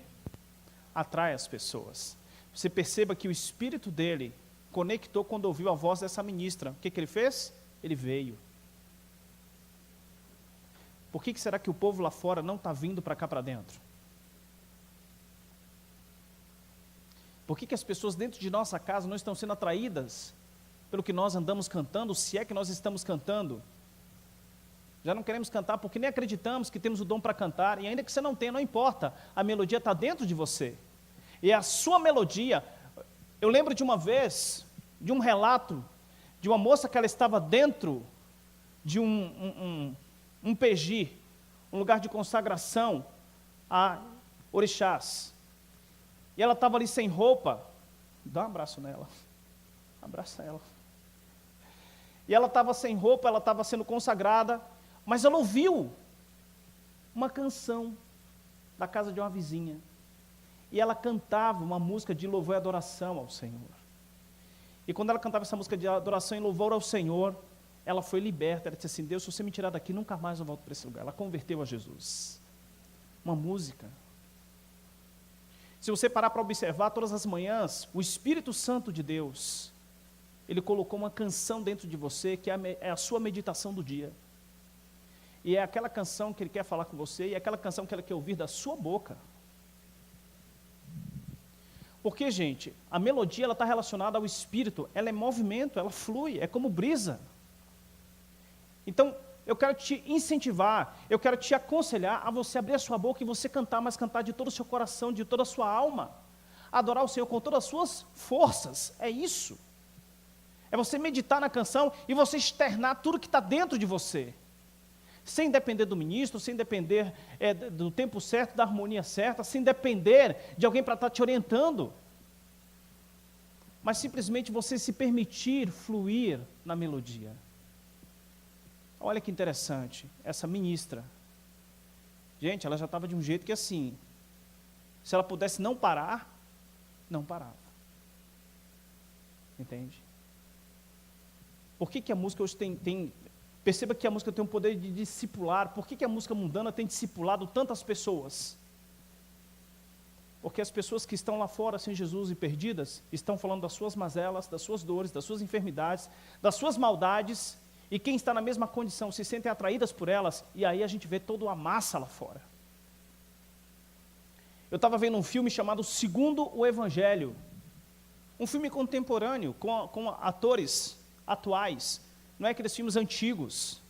atrai as pessoas. Você perceba que o espírito dele conectou quando ouviu a voz dessa ministra. O que ele fez? Ele veio. Por que será que o povo lá fora não está vindo para cá para dentro? Por que as pessoas dentro de nossa casa não estão sendo atraídas pelo que nós andamos cantando, se é que nós estamos cantando? Já não queremos cantar porque nem acreditamos que temos o dom para cantar, e ainda que você não tenha, não importa, a melodia está dentro de você. E a sua melodia, eu lembro de uma vez, de um relato, de uma moça que ela estava dentro de um PG, um lugar de consagração a orixás. E ela estava ali sem roupa. Dá um abraço nela. Abraça ela. E ela estava sem roupa, ela estava sendo consagrada, mas ela ouviu uma canção da casa de uma vizinha. E ela cantava uma música de louvor e adoração ao Senhor. E quando ela cantava essa música de adoração e louvor ao Senhor, ela foi liberta. Ela disse assim: Deus, se você me tirar daqui, nunca mais eu volto para esse lugar. Ela converteu a Jesus. Uma música. Se você parar para observar, todas as manhãs, o Espírito Santo de Deus, ele colocou uma canção dentro de você, que é a sua meditação do dia. E é aquela canção que ele quer falar com você, e é aquela canção que ele quer ouvir da sua boca. Porque, gente, a melodia está relacionada ao Espírito, ela é movimento, ela flui, é como brisa. Então, eu quero te incentivar, eu quero te aconselhar a você abrir a sua boca e você cantar, mas cantar de todo o seu coração, de toda a sua alma. Adorar o Senhor com todas as suas forças, é isso. É você meditar na canção e você externar tudo que está dentro de você. Sem depender do ministro, sem depender do tempo certo, da harmonia certa, sem depender de alguém para estar te orientando. Mas simplesmente você se permitir fluir na melodia. Olha que interessante, essa ministra. Gente, ela já estava de um jeito que assim, se ela pudesse não parar, não parava. Entende? Por que a música hoje tem... Perceba que a música tem um poder de discipular. Por que a música mundana tem discipulado tantas pessoas? Porque as pessoas que estão lá fora sem Jesus e perdidas, estão falando das suas mazelas, das suas dores, das suas enfermidades, das suas maldades, e quem está na mesma condição se sentem atraídas por elas, e aí a gente vê toda uma massa lá fora. Eu estava vendo um filme chamado Segundo o Evangelho, um filme contemporâneo, com atores atuais, não é aqueles filmes antigos,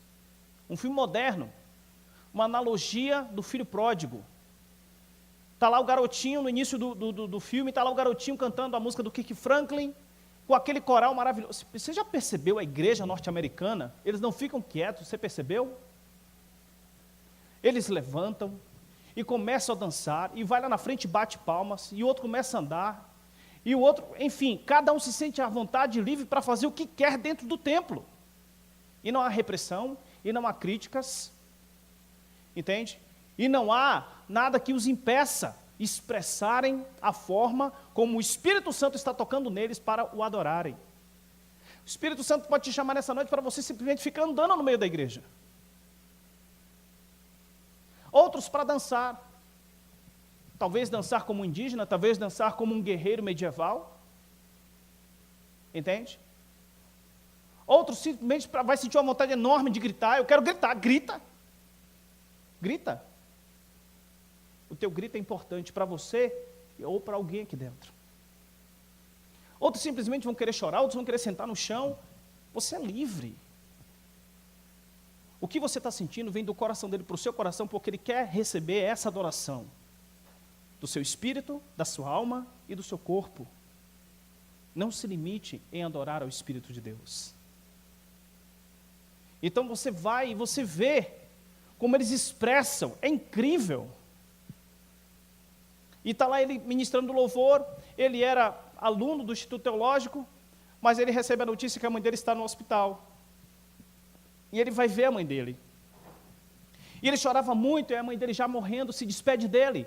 um filme moderno, uma analogia do filho pródigo. Está lá o garotinho, no início do filme, está lá o garotinho cantando a música do Kirk Franklin, com aquele coral maravilhoso. Você já percebeu a igreja norte-americana? Eles não ficam quietos, você percebeu? Eles levantam e começam a dançar, e vai lá na frente e bate palmas, e o outro começa a andar, e o outro, enfim, cada um se sente à vontade, livre para fazer o que quer dentro do templo. E não há repressão, e não há críticas, entende? E não há nada que os impeça expressarem a forma como o Espírito Santo está tocando neles para o adorarem. O Espírito Santo pode te chamar nessa noite para você simplesmente ficar andando no meio da igreja. Outros para dançar. Talvez dançar como um indígena, talvez dançar como um guerreiro medieval. Entende? Outros simplesmente vai sentir uma vontade enorme de gritar. Eu quero gritar, grita. Grita. O teu grito é importante para você ou para alguém aqui dentro. Outros simplesmente vão querer chorar, outros vão querer sentar no chão. Você é livre. O que você está sentindo vem do coração dele para o seu coração, porque ele quer receber essa adoração do seu espírito, da sua alma e do seu corpo. Não se limite em adorar ao Espírito de Deus. Então você vai e você vê como eles expressam, é incrível. E está lá ele ministrando louvor, ele era aluno do Instituto Teológico, mas ele recebe a notícia que a mãe dele está no hospital. E ele vai ver a mãe dele. E ele chorava muito, e a mãe dele já morrendo se despede dele.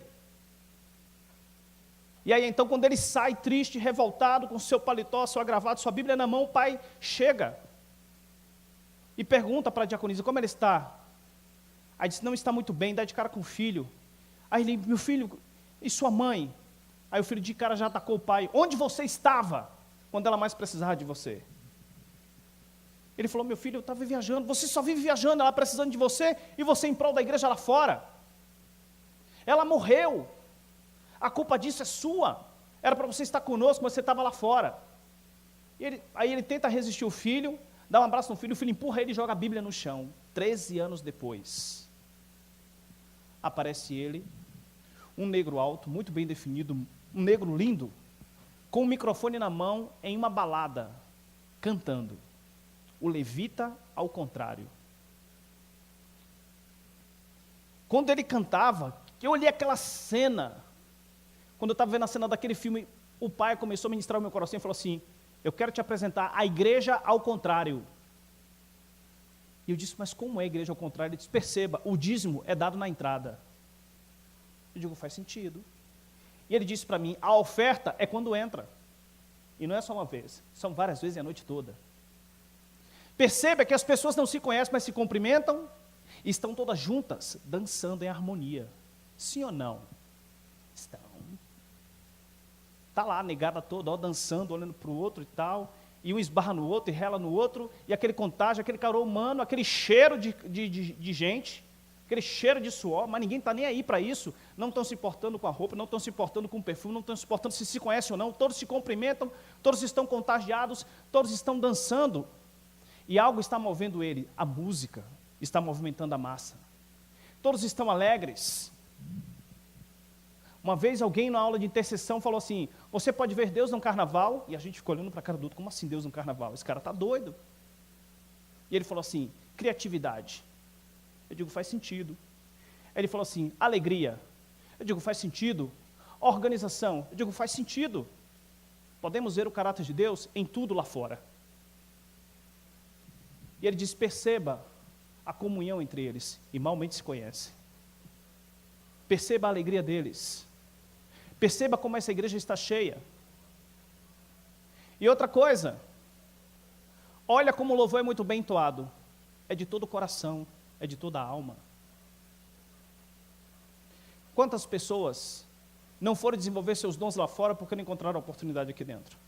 E aí então quando ele sai triste, revoltado, com seu paletó, seu gravata, sua Bíblia na mão, o pai chega e pergunta para a diaconisa como ele está. Aí diz, não está muito bem, dá de cara com o filho. Aí ele, meu filho, e sua mãe? Aí o filho de cara já atacou o pai. Onde você estava quando ela mais precisava de você? Ele falou, meu filho, eu estava viajando. Você só vive viajando, ela precisando de você, e você em prol da igreja lá fora. Ela morreu. A culpa disso é sua. Era para você estar conosco, mas você estava lá fora. Aí ele tenta resistir o filho, dá um abraço no filho, o filho empurra ele e joga a Bíblia no chão. 13 anos depois, aparece ele, um negro alto, muito bem definido, um negro lindo, com um microfone na mão, em uma balada, cantando. O levita ao contrário. Quando ele cantava, eu olhei aquela cena, quando eu estava vendo a cena daquele filme, o pai começou a ministrar o meu coração e falou assim, eu quero te apresentar a igreja ao contrário. E eu disse, mas como é a igreja ao contrário? Ele disse, perceba, o dízimo é dado na entrada. Eu digo, faz sentido. E ele disse para mim, a oferta é quando entra. E não é só uma vez, são várias vezes e a noite toda. Perceba que as pessoas não se conhecem, mas se cumprimentam e estão todas juntas, dançando em harmonia. Sim ou não? Estão. Está lá a negada toda, ó, dançando, olhando para o outro e tal, e um esbarra no outro e rela no outro, e aquele contágio, aquele calor humano, aquele cheiro de gente, aquele cheiro de suor, mas ninguém está nem aí para isso, não estão se importando com a roupa, não estão se importando com o perfume, não estão se importando se conhecem ou não, todos se cumprimentam, todos estão contagiados, todos estão dançando, e algo está movendo ele, a música está movimentando a massa, todos estão alegres. Uma vez alguém na aula de intercessão falou assim, você pode ver Deus no carnaval? E a gente ficou olhando para a cara do outro, como assim Deus no carnaval? Esse cara está doido. E ele falou assim, criatividade. Eu digo, faz sentido. Ele falou assim, alegria. Eu digo, faz sentido. Organização. Eu digo, faz sentido. Podemos ver o caráter de Deus em tudo lá fora. E ele diz, perceba a comunhão entre eles, e malmente se conhece. Perceba a alegria deles. Perceba como essa igreja está cheia. E outra coisa, olha como o louvor é muito bem entoado. É de todo o coração, é de toda a alma. Quantas pessoas não foram desenvolver seus dons lá fora porque não encontraram oportunidade aqui dentro?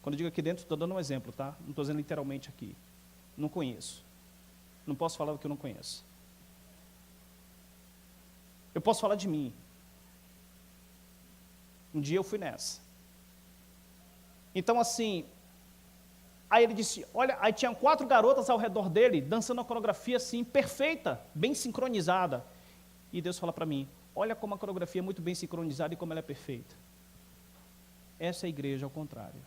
Quando eu digo aqui dentro, estou dando um exemplo, tá? Não estou dizendo literalmente aqui. Não conheço. Não posso falar do que eu não conheço. Eu posso falar de mim. Um dia eu fui nessa. Então assim, aí ele disse, olha, aí tinham 4 garotas ao redor dele, dançando uma coreografia assim, perfeita, bem sincronizada. E Deus fala para mim, olha como a coreografia é muito bem sincronizada e como ela é perfeita. Essa é a igreja ao contrário.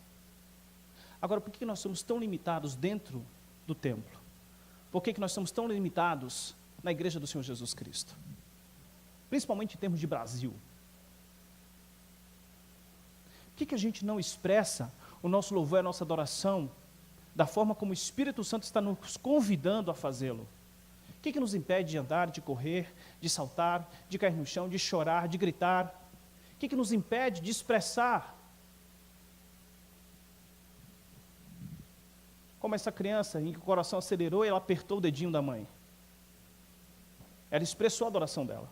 Agora, por que nós somos tão limitados dentro do templo? Por que nós somos tão limitados na igreja do Senhor Jesus Cristo? Principalmente em termos de Brasil. Por que a gente não expressa o nosso louvor e a nossa adoração da forma como o Espírito Santo está nos convidando a fazê-lo? O que nos impede de andar, de correr, de saltar, de cair no chão, de chorar, de gritar? O que nos impede de expressar? Como essa criança em que o coração acelerou e ela apertou o dedinho da mãe. Ela expressou a adoração dela.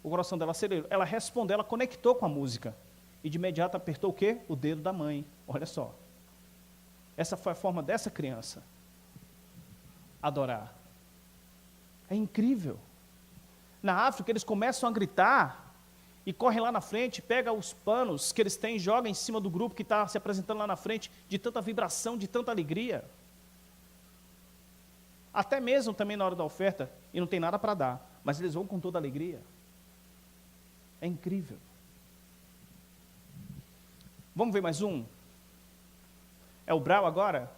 O coração dela acelerou, ela respondeu, ela conectou com a música. E de imediato apertou o quê? O dedo da mãe. Olha só. Essa foi a forma dessa criança adorar. É incrível. Na África, eles começam a gritar e correm lá na frente, pegam os panos que eles têm, jogam em cima do grupo que está se apresentando lá na frente, de tanta vibração, de tanta alegria. Até mesmo também na hora da oferta, e não tem nada para dar, mas eles vão com toda alegria. É incrível. Vamos ver mais um? É o Brau agora?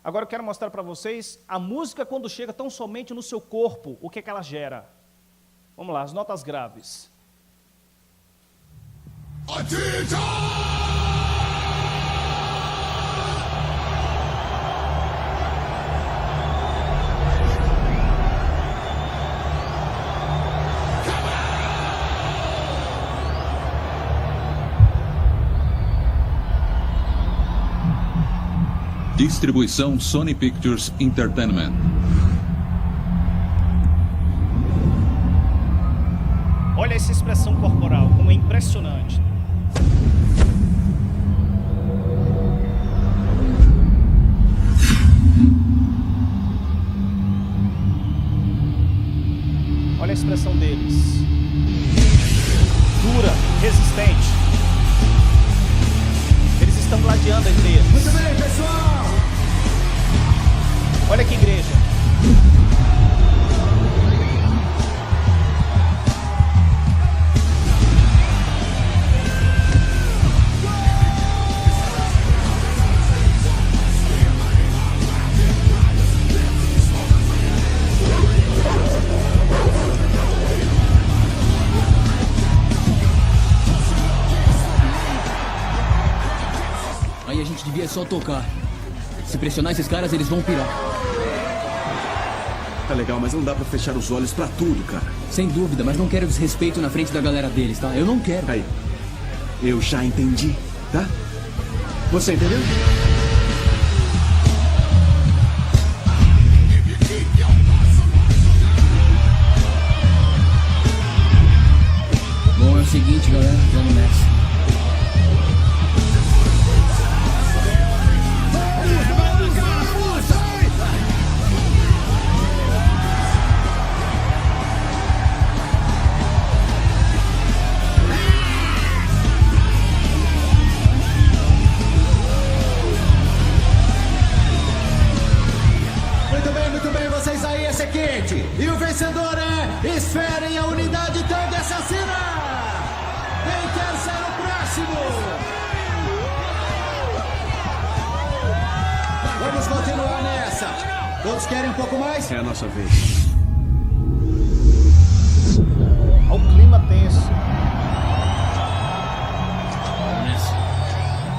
Agora eu quero mostrar para vocês a música quando chega tão somente no seu corpo, o que é que ela gera. Vamos lá, as notas graves. Distribuição Sony Pictures Entertainment. Olha essa expressão corporal, como é impressionante. Olha a expressão deles. Dura, resistente. Eles estão gladiando entre eles. Muito bem, pessoal! Olha que igreja. Aí a gente devia só tocar. Se pressionar esses caras, eles vão pirar. Tá legal, mas não dá pra fechar os olhos pra tudo, cara. Sem dúvida, mas não quero desrespeito na frente da galera deles, tá? Eu não quero. Aí, eu já entendi, tá? Você entendeu? Bom, é o seguinte, galera, vamos nessa. E o vencedor é Esferem, a unidade Tang Assassina! Quem quer ser o próximo? Vamos continuar nessa. Todos querem um pouco mais? É a nossa vez. Olha o clima tenso.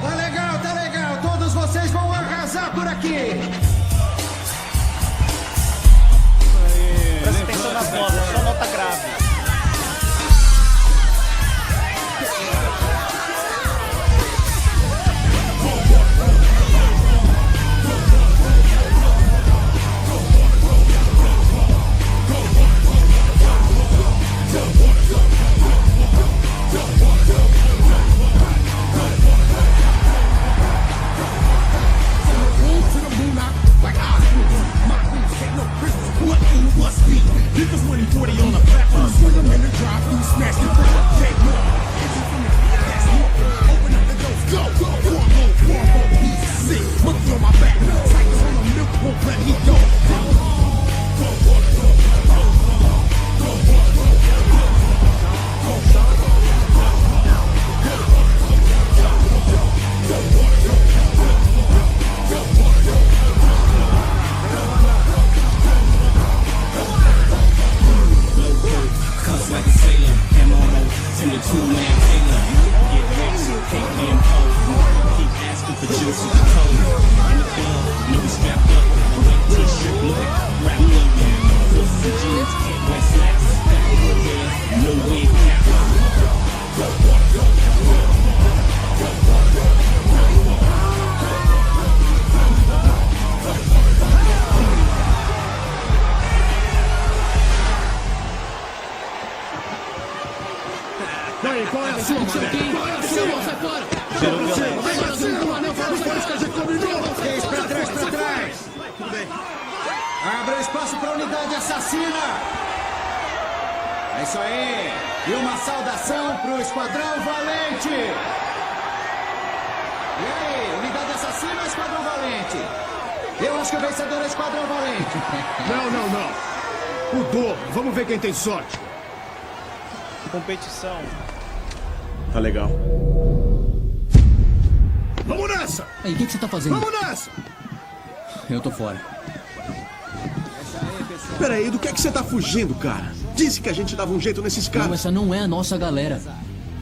Tá legal, tá legal. Todos vocês vão arrasar por aqui. Presta atenção nas notas, só nota grave. Abra espaço para a unidade assassina! É isso aí. E uma saudação pro Esquadrão Valente. E aí, unidade assassina, Esquadrão Valente? Eu acho que o vencedor é o Esquadrão Valente. Não. O dobro. Vamos ver quem tem sorte. Competição. Tá legal. Vamos nessa! Aí, o que você tá fazendo? Vamos nessa! Eu tô fora. Peraí, do que você tá fugindo, cara? Disse que a gente dava um jeito nesses caras. Não, essa não é a nossa galera.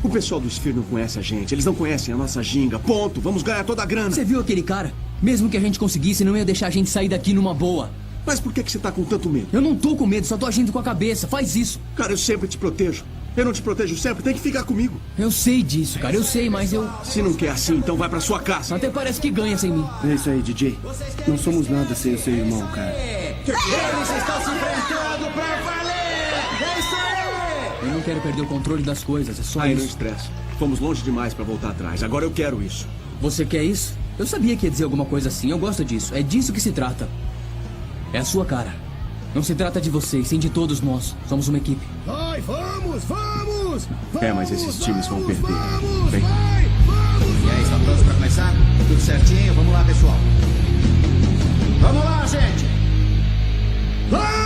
O pessoal do Sphere não conhece a gente. Eles não conhecem a nossa ginga. Ponto. Vamos ganhar toda a grana. Você viu aquele cara? Mesmo que a gente conseguisse, não ia deixar a gente sair daqui numa boa. Mas por que você tá com tanto medo? Eu não tô com medo, só tô agindo com a cabeça. Faz isso. Cara, eu sempre te protejo. Eu não te protejo sempre, tem que ficar comigo. Eu sei disso, cara, eu sei, mas eu... Se não quer assim, então vai pra sua casa. Até parece que ganha sem mim. É isso aí, DJ. Não somos nada sem o seu irmão, cara. Eles estão se enfrentando pra valer! É isso aí! Eu não quero perder o controle das coisas, é só Aí não isso. estressa. Fomos longe demais pra voltar atrás. Agora eu quero isso. Você quer isso? Eu sabia que ia dizer alguma coisa assim, eu gosto disso. É disso que se trata. É a sua cara. Não se trata de vocês, sim de todos nós. Somos uma equipe. Vai, vamos! Mas esses times vão perder. Vem. E aí, estão prontos pra começar? Tudo certinho? Vamos lá, pessoal. Vamos lá, gente! Vamos!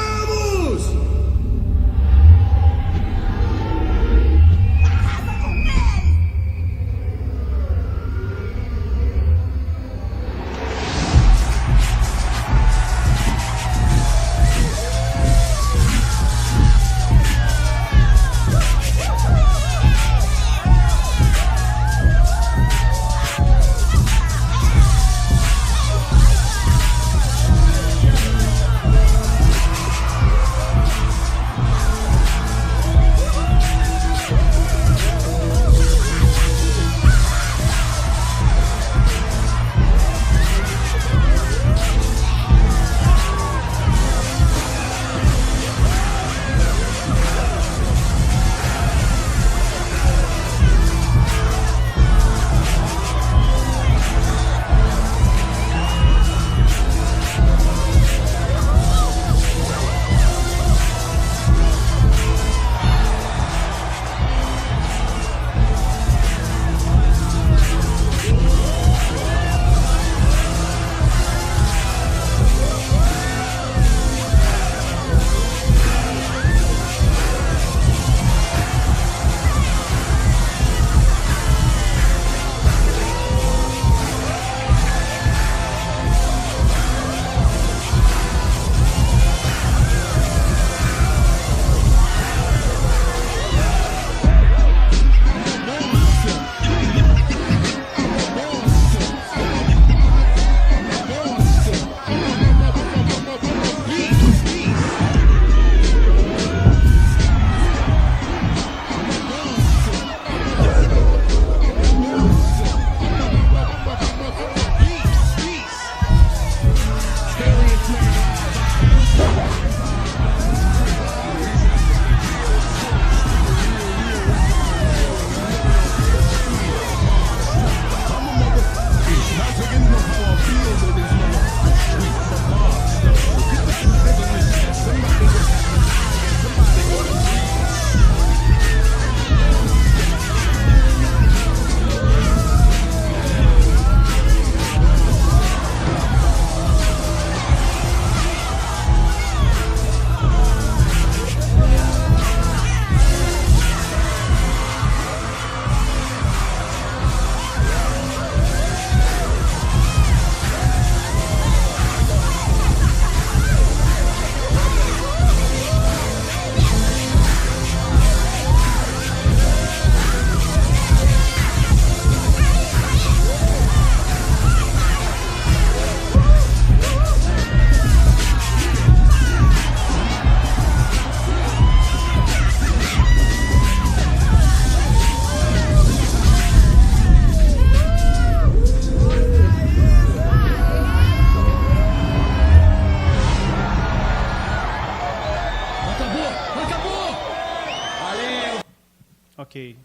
Ok.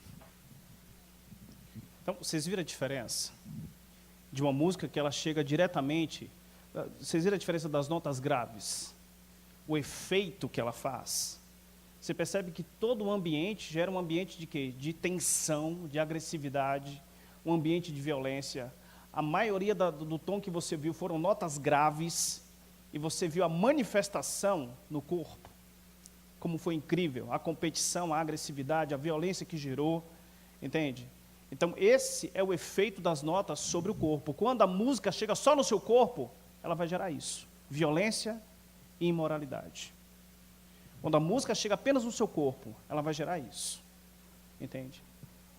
Então, vocês viram a diferença de uma música que ela chega diretamente? Vocês viram a diferença das notas graves? O efeito que ela faz? Você percebe que todo o ambiente gera um ambiente de quê? De tensão, de agressividade, um ambiente de violência. A maioria do tom que você viu foram notas graves, e você viu a manifestação no corpo, como foi incrível, a competição, a agressividade, a violência que gerou, entende? Então, esse é o efeito das notas sobre o corpo. Quando a música chega só no seu corpo, ela vai gerar isso, violência e imoralidade. Quando a música chega apenas no seu corpo, ela vai gerar isso, entende?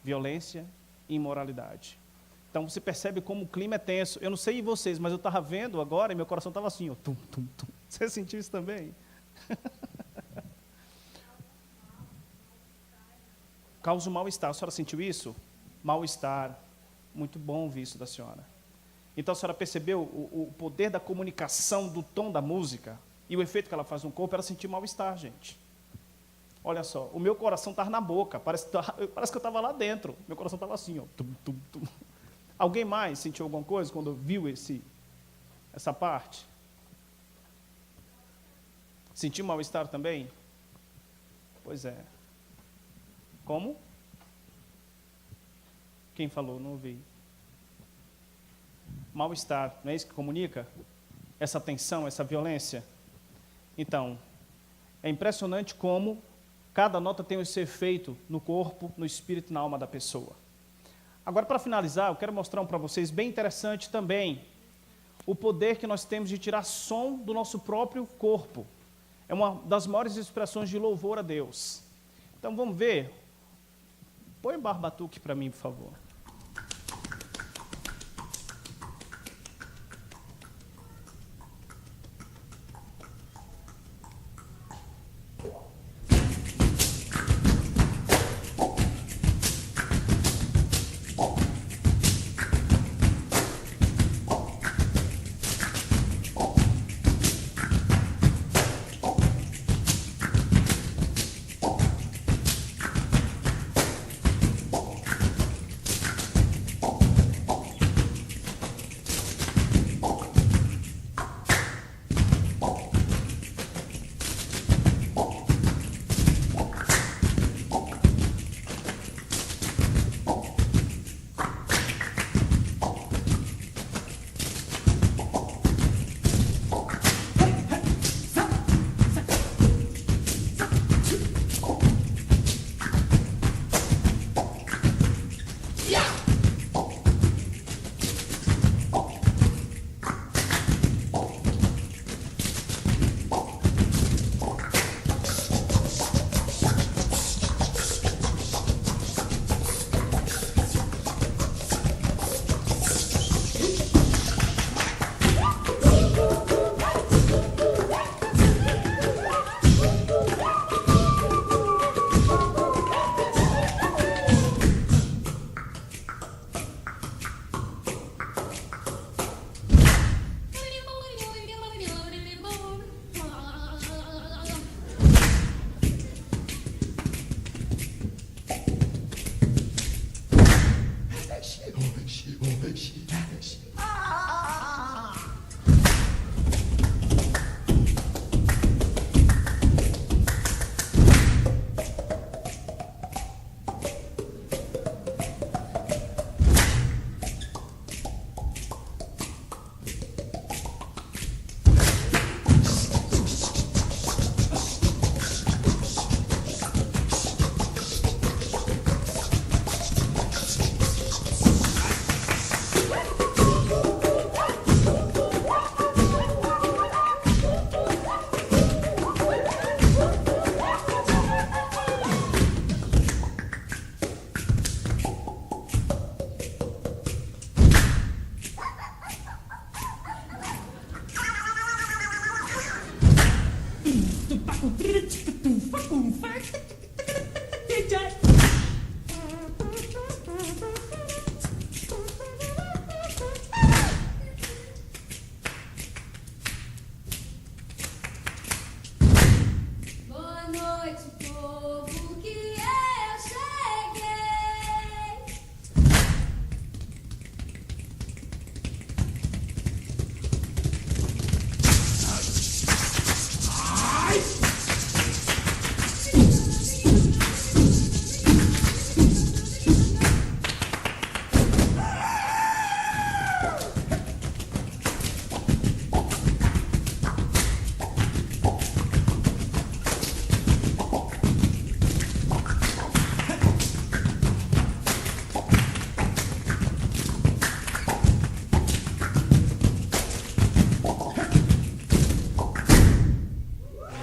Violência e imoralidade. Então, você percebe como o clima é tenso. Eu não sei vocês, mas eu estava vendo agora e meu coração estava assim, ó, tum, tum, tum. Você sentiu isso também? Causa um mal-estar. A senhora sentiu isso? Mal-estar. Muito bom ouvir isso da senhora. Então, a senhora percebeu o poder da comunicação do tom da música e o efeito que ela faz no corpo? Ela sentiu mal-estar, gente. Olha só, o meu coração estava na boca, parece que eu estava lá dentro. Meu coração estava assim, ó, tum, tum, tum. Alguém mais sentiu alguma coisa quando viu essa parte? Sentiu mal-estar também? Pois é. Como? Quem falou? Não ouvi. Mal-estar, não é isso que comunica? Essa tensão, essa violência? Então, é impressionante como cada nota tem esse efeito no corpo, no espírito e na alma da pessoa. Agora, para finalizar, eu quero mostrar para vocês, bem interessante também, o poder que nós temos de tirar som do nosso próprio corpo. É uma das maiores expressões de louvor a Deus. Então, vamos ver. Põe o barbatuque para mim, por favor.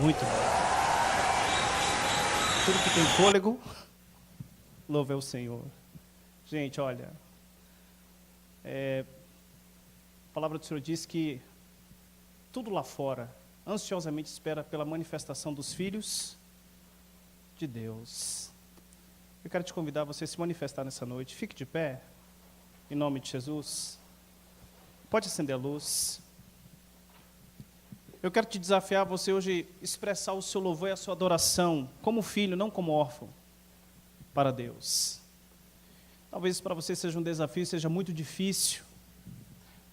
Muito bom. Tudo que tem fôlego, louve ao Senhor. Gente, olha, a palavra do Senhor diz que tudo lá fora ansiosamente espera pela manifestação dos filhos de Deus. Eu quero te convidar a você se manifestar nessa noite. Fique de pé, em nome de Jesus. Pode acender a luz. Eu quero te desafiar a você hoje expressar o seu louvor e a sua adoração como filho, não como órfão, para Deus. Talvez para você seja um desafio, seja muito difícil,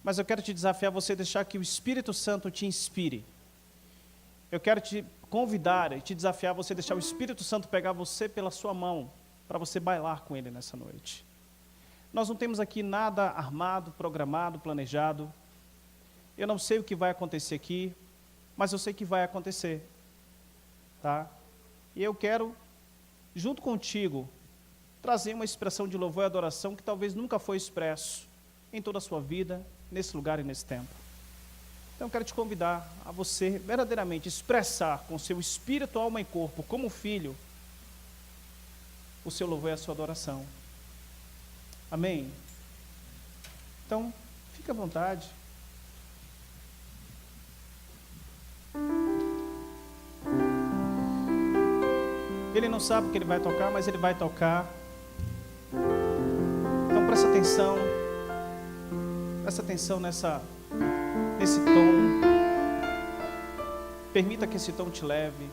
mas eu quero te desafiar a você deixar que o Espírito Santo te inspire. Eu quero te convidar e te desafiar a você deixar o Espírito Santo pegar você pela sua mão, para você bailar com Ele nessa noite. Nós não temos aqui nada armado, programado, planejado. Eu não sei o que vai acontecer aqui, mas eu sei que vai acontecer, tá? E eu quero, junto contigo, trazer uma expressão de louvor e adoração que talvez nunca foi expresso em toda a sua vida, nesse lugar e nesse tempo. Então eu quero te convidar a você verdadeiramente expressar com seu espírito, alma e corpo, como filho, o seu louvor e a sua adoração. Amém? Então, fique à vontade. Ele não sabe o que ele vai tocar, mas ele vai tocar. Então presta atenção. Presta atenção nesse tom. Permita que esse tom te leve.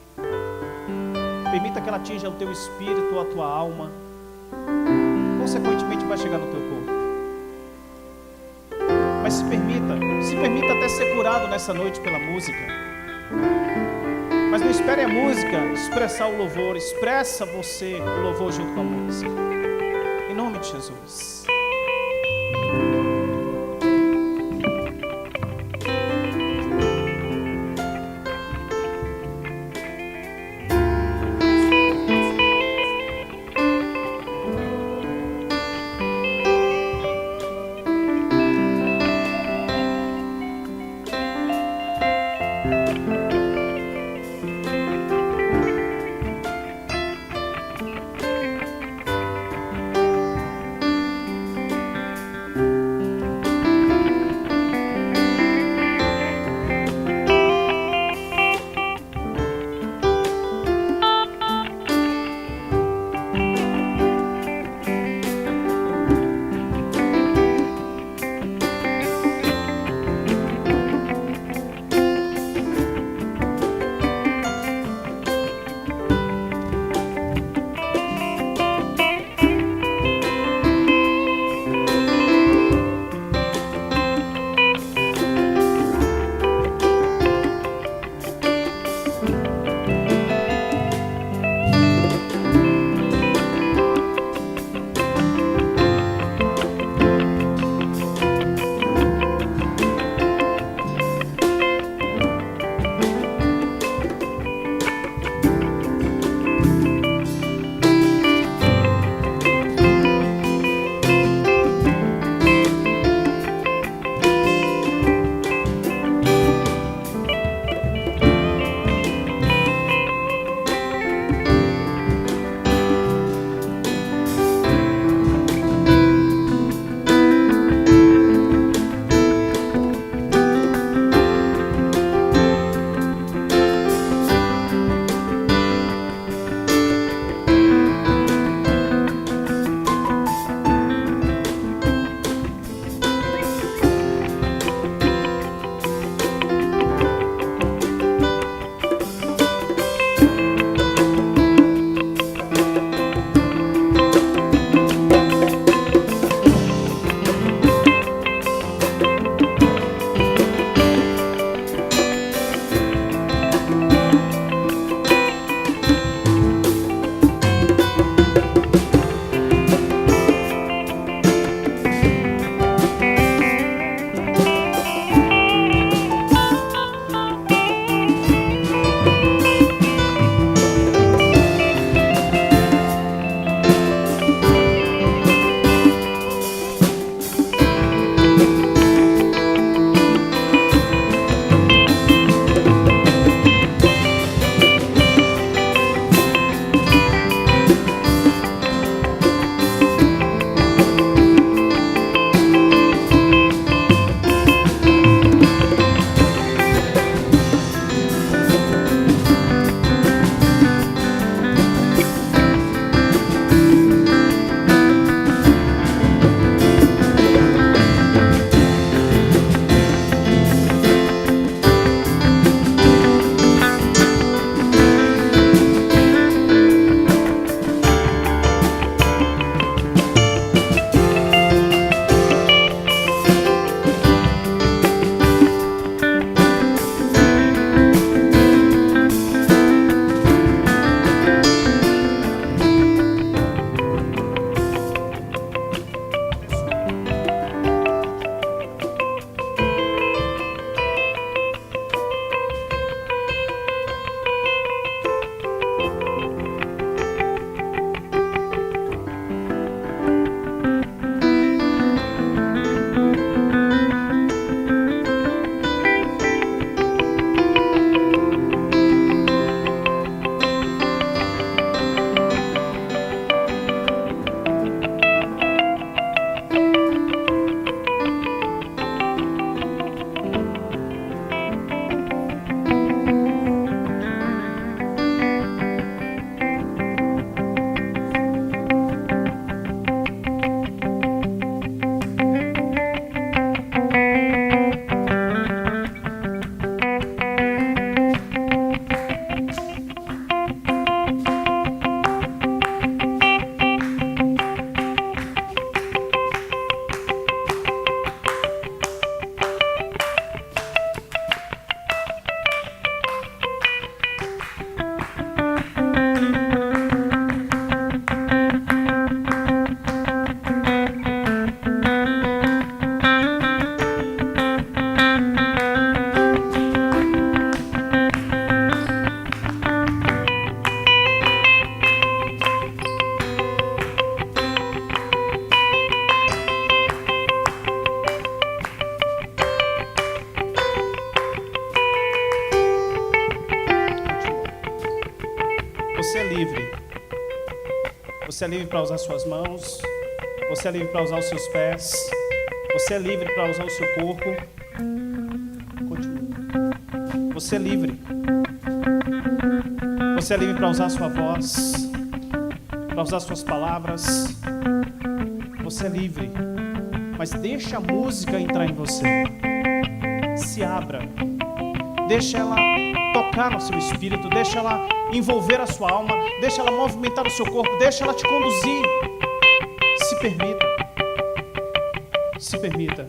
Permita que ela atinja o teu espírito, a tua alma. Consequentemente vai chegar no teu corpo. Mas se permita até ser curado nessa noite pela música. Mas não espere a música expressar o louvor. Expressa você o louvor junto com a música. Em nome de Jesus. Você é livre. Você é livre para usar suas mãos. Você é livre para usar os seus pés. Você é livre para usar o seu corpo. Continue. Você é livre. Você é livre para usar a sua voz, para usar suas palavras. Você é livre. Mas deixa a música entrar em você. Se abra. Deixa ela tocar no seu espírito. Deixa ela envolver a sua alma. Deixa ela movimentar o seu corpo. Deixa ela te conduzir. Se permita. Se permita.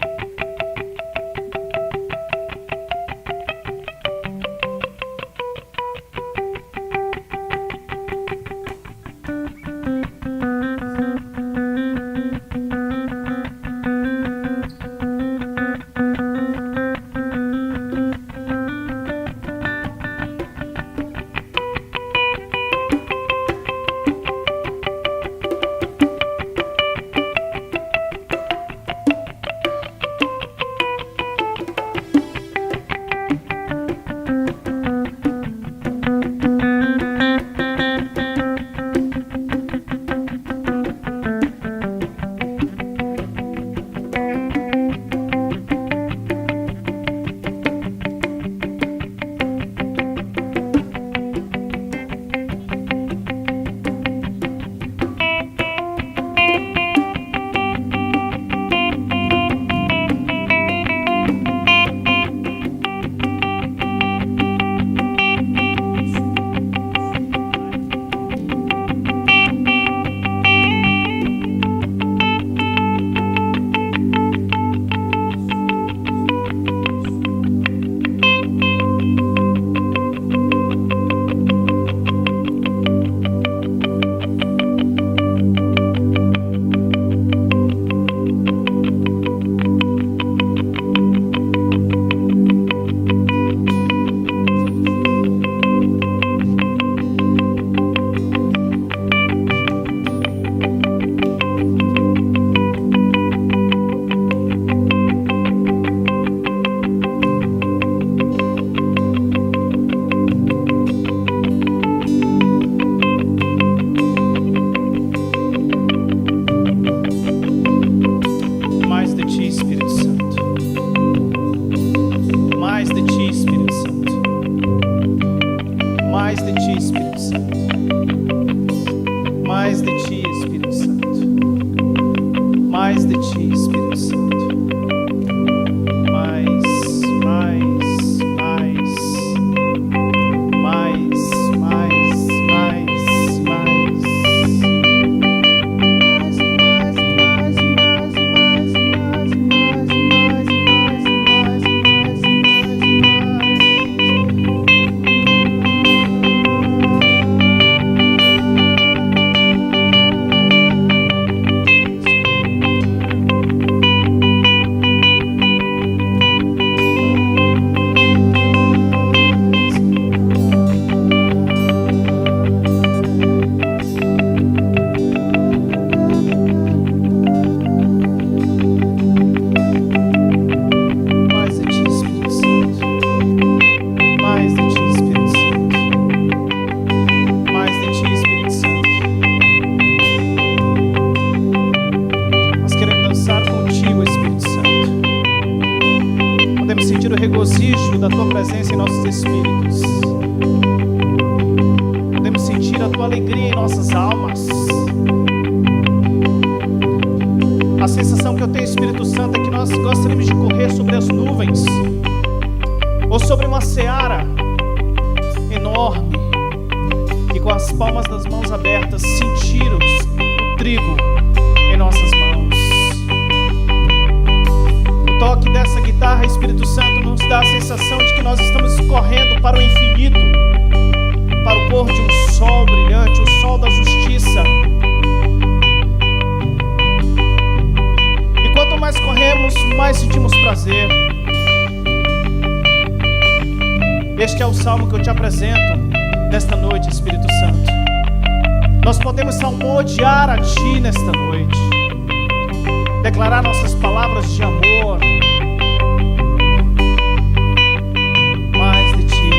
Da tua presença em nossos espíritos. Podemos sentir a tua alegria em nossas almas. A sensação que eu tenho, Espírito Santo, é que nós gostaríamos de correr sobre as nuvens ou sobre uma seara enorme e com as palmas das mãos abertas sentir o trigo em nossas mãos. O toque dessa guitarra, Espírito Santo, nos dá a sensação de que nós estamos correndo para o infinito, para o pôr de um sol brilhante, o sol da justiça. E quanto mais corremos, mais sentimos prazer. Este é o salmo que eu te apresento nesta noite, Espírito Santo. Nós podemos salmodiar a Ti nesta noite, declarar nossas palavras de amor. Mais de Ti,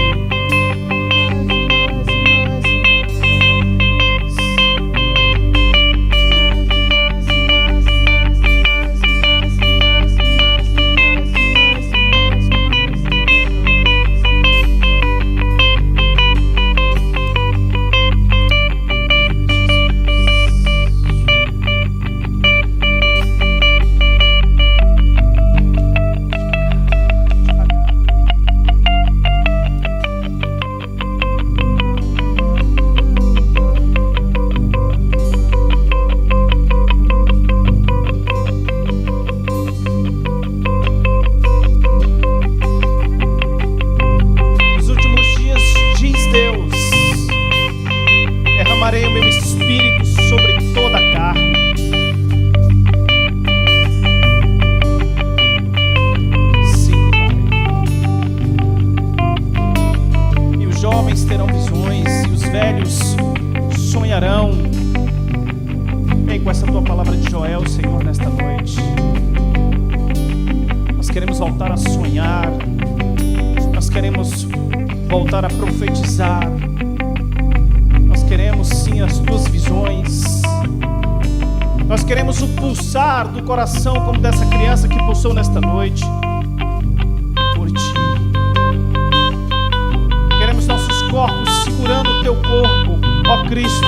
velhos sonharão. Vem com essa tua palavra de Joel, Senhor, nesta noite. Nós queremos voltar a sonhar. Nós queremos voltar a profetizar. Nós queremos sim as tuas visões. Nós queremos o pulsar do coração como dessa criança que pulsou nesta noite por ti. Queremos nossos corpos segurando o teu corpo, ó Cristo,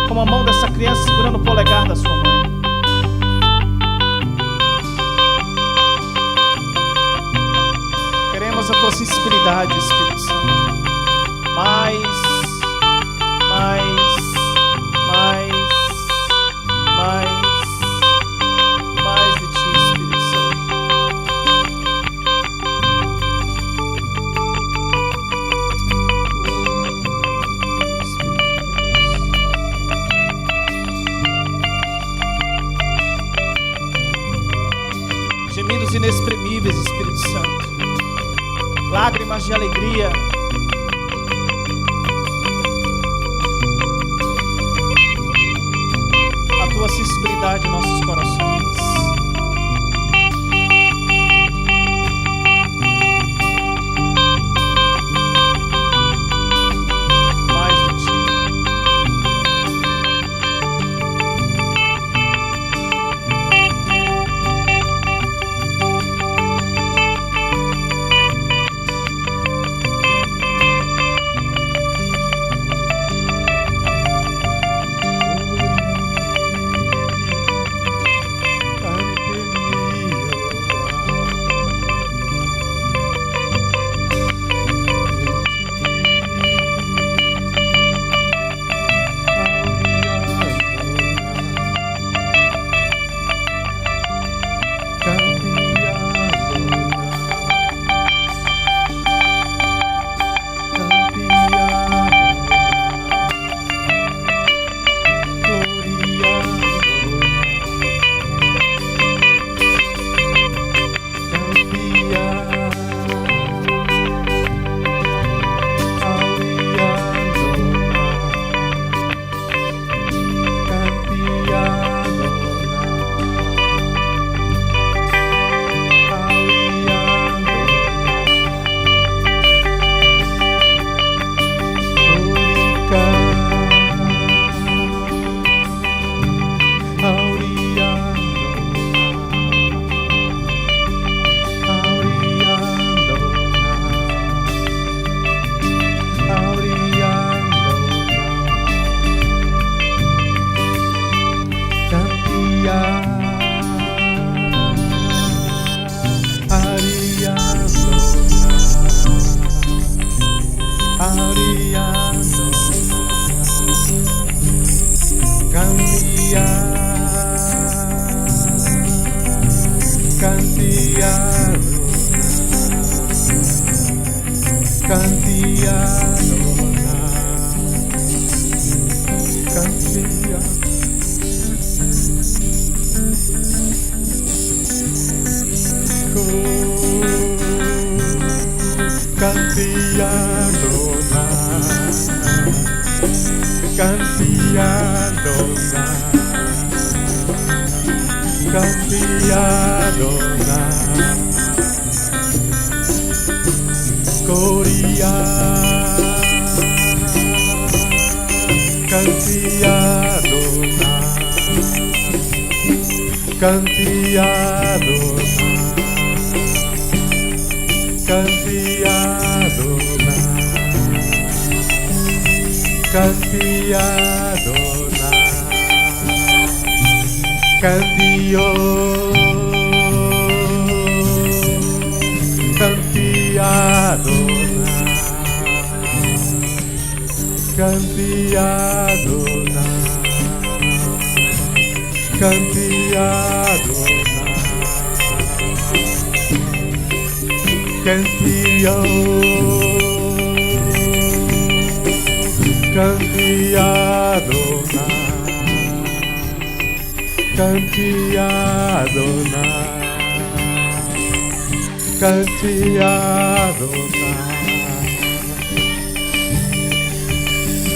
como a mão dessa criança segurando o polegar da sua mãe. Queremos a tua sensibilidade, Espírito Santo. Mais de ti, Espírito Santo. Gemidos inexprimíveis, Espírito Santo. Lágrimas de alegria. A tua sensibilidade em nossos corações. Mais de ti.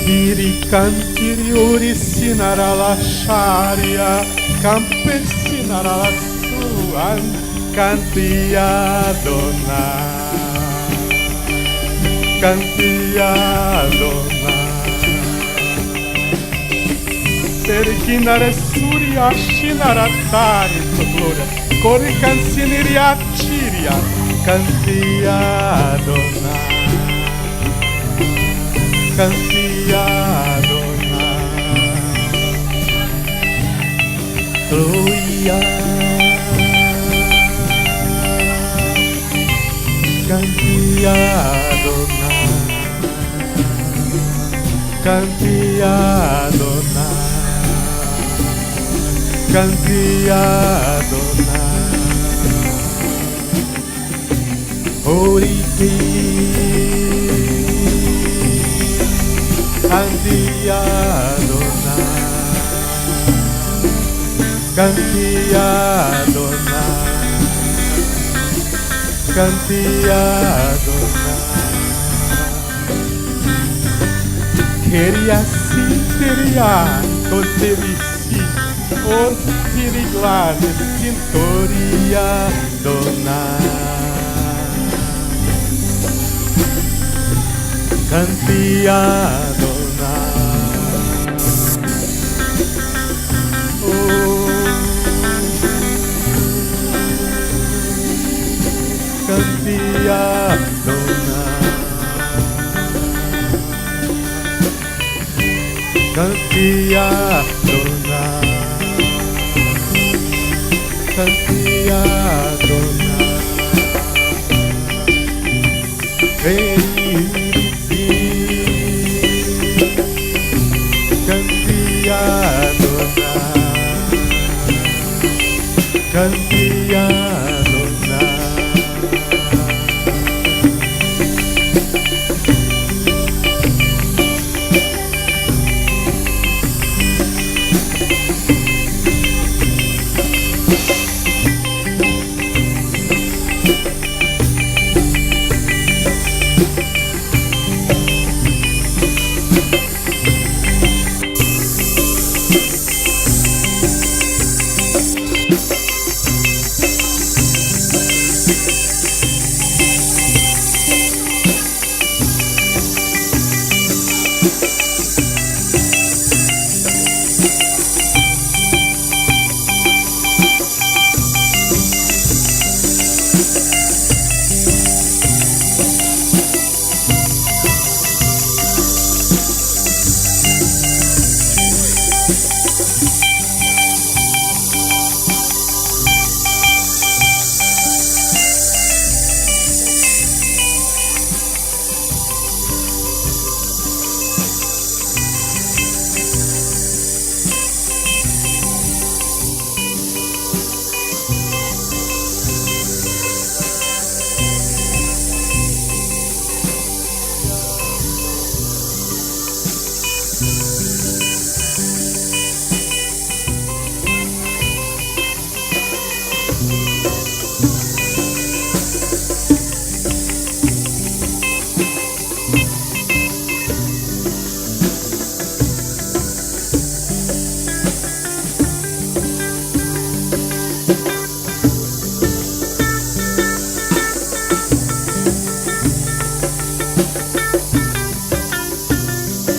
Cantiri, cantiri, urisinara la sharia, campesinara la suan, canti Adonai, canti Adonai. Perichinare suria, shinara tari, gloria, cori canciniri aciria, canti Adonai. Canti Adonai, Gloria. Canti Adonai, canti Adonai, canti Adonai, Oriti. Canti Adonai, canti Adonai, canti Adonai. Queria sinteria, cotevici, orpiriglade, sintoria, Adonai. Canti Adonai. Canti Adonai, canti Adonai, canti Adonai, canti Adonai, canti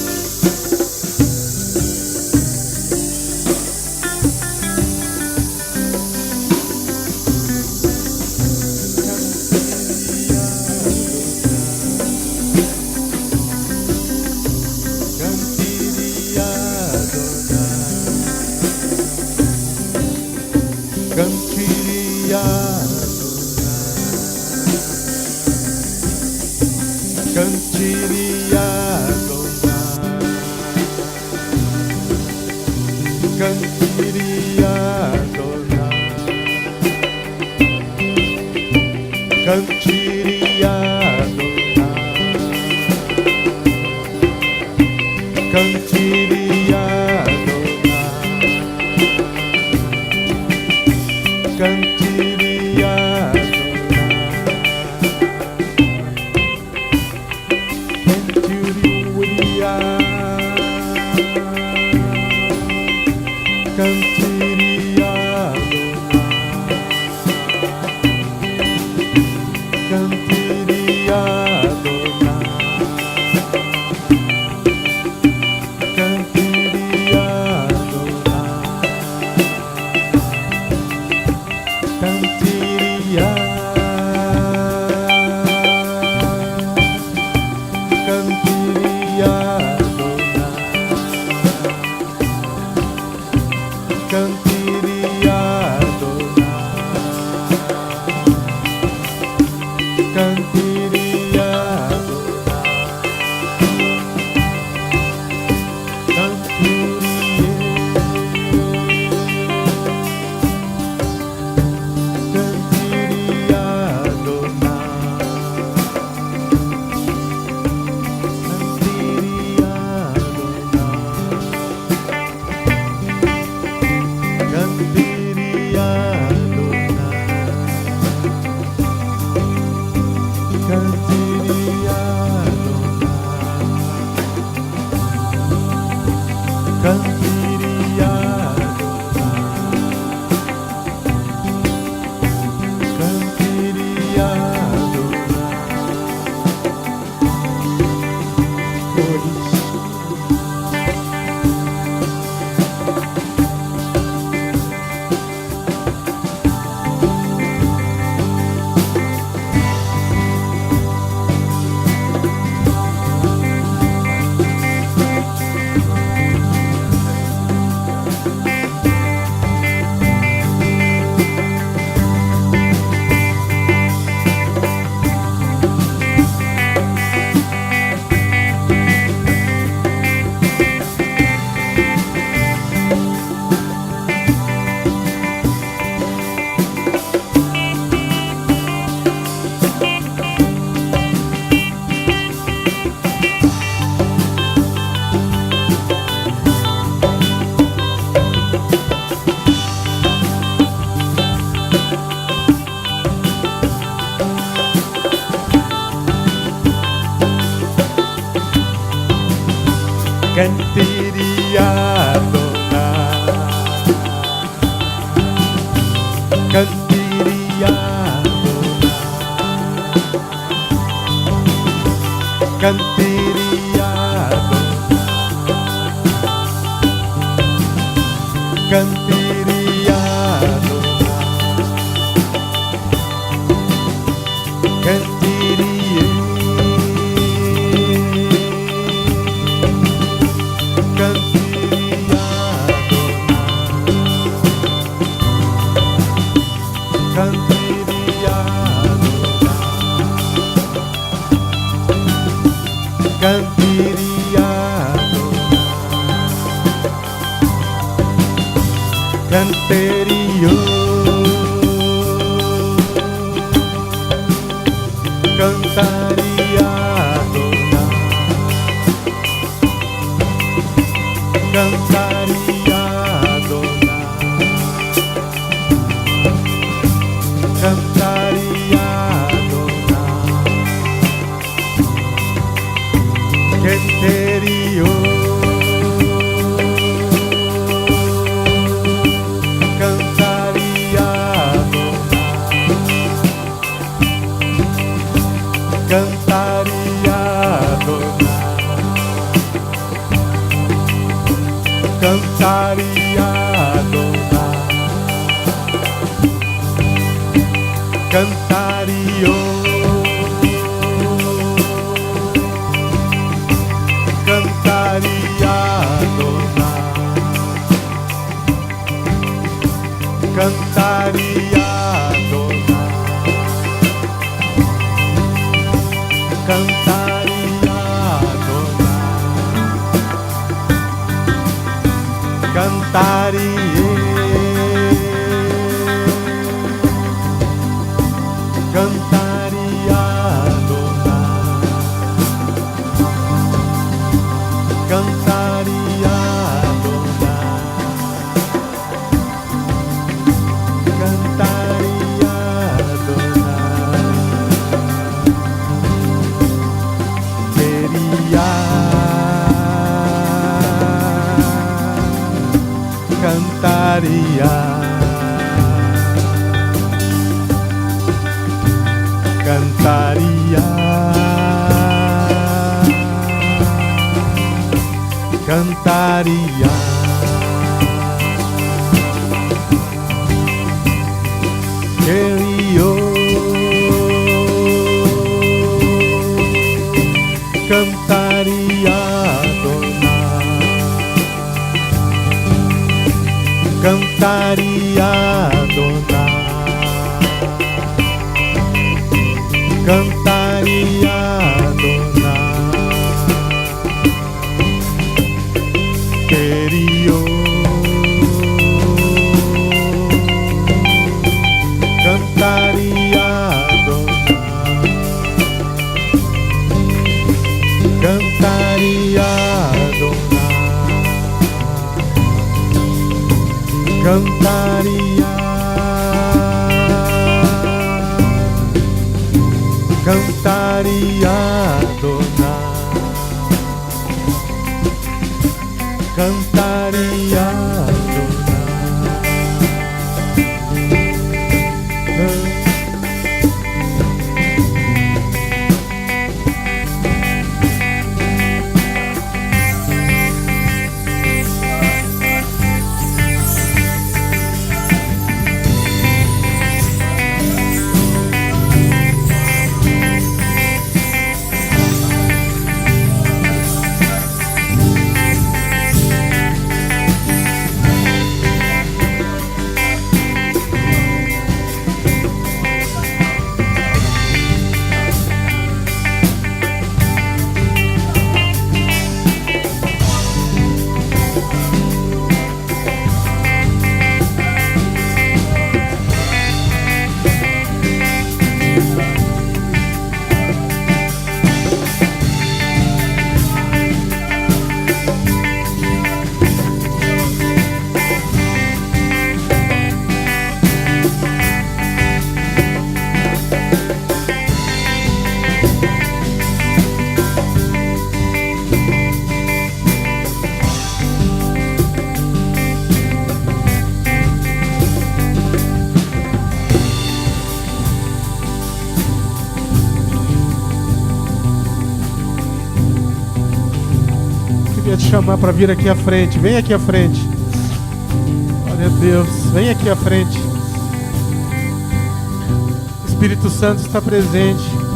Adonai. Cantiria Cantiria dona, cantiria dona, cantiria dona, cantiria dona, cantiria. Canterio, cantaria dona, cantaria dona, cantaria dona, canterio. Cantaria dona, cantaria dona, cantario, cantaria dona, cantaria dona. Cantaria dona, cantarie, cantaria dona, cantaria dona, cantaria dona. Queria cantaria, cantaria, cantaria. Queria cantaria, dona, cantaria, dona, cantaria, dona, queria cantaria, dona, cantaria, dona, cantaria, cantaria, dona, cantaria, dona. Te chamar para vir aqui à frente. Vem aqui à frente. Glória a Deus. Vem aqui à frente. O Espírito Santo está presente.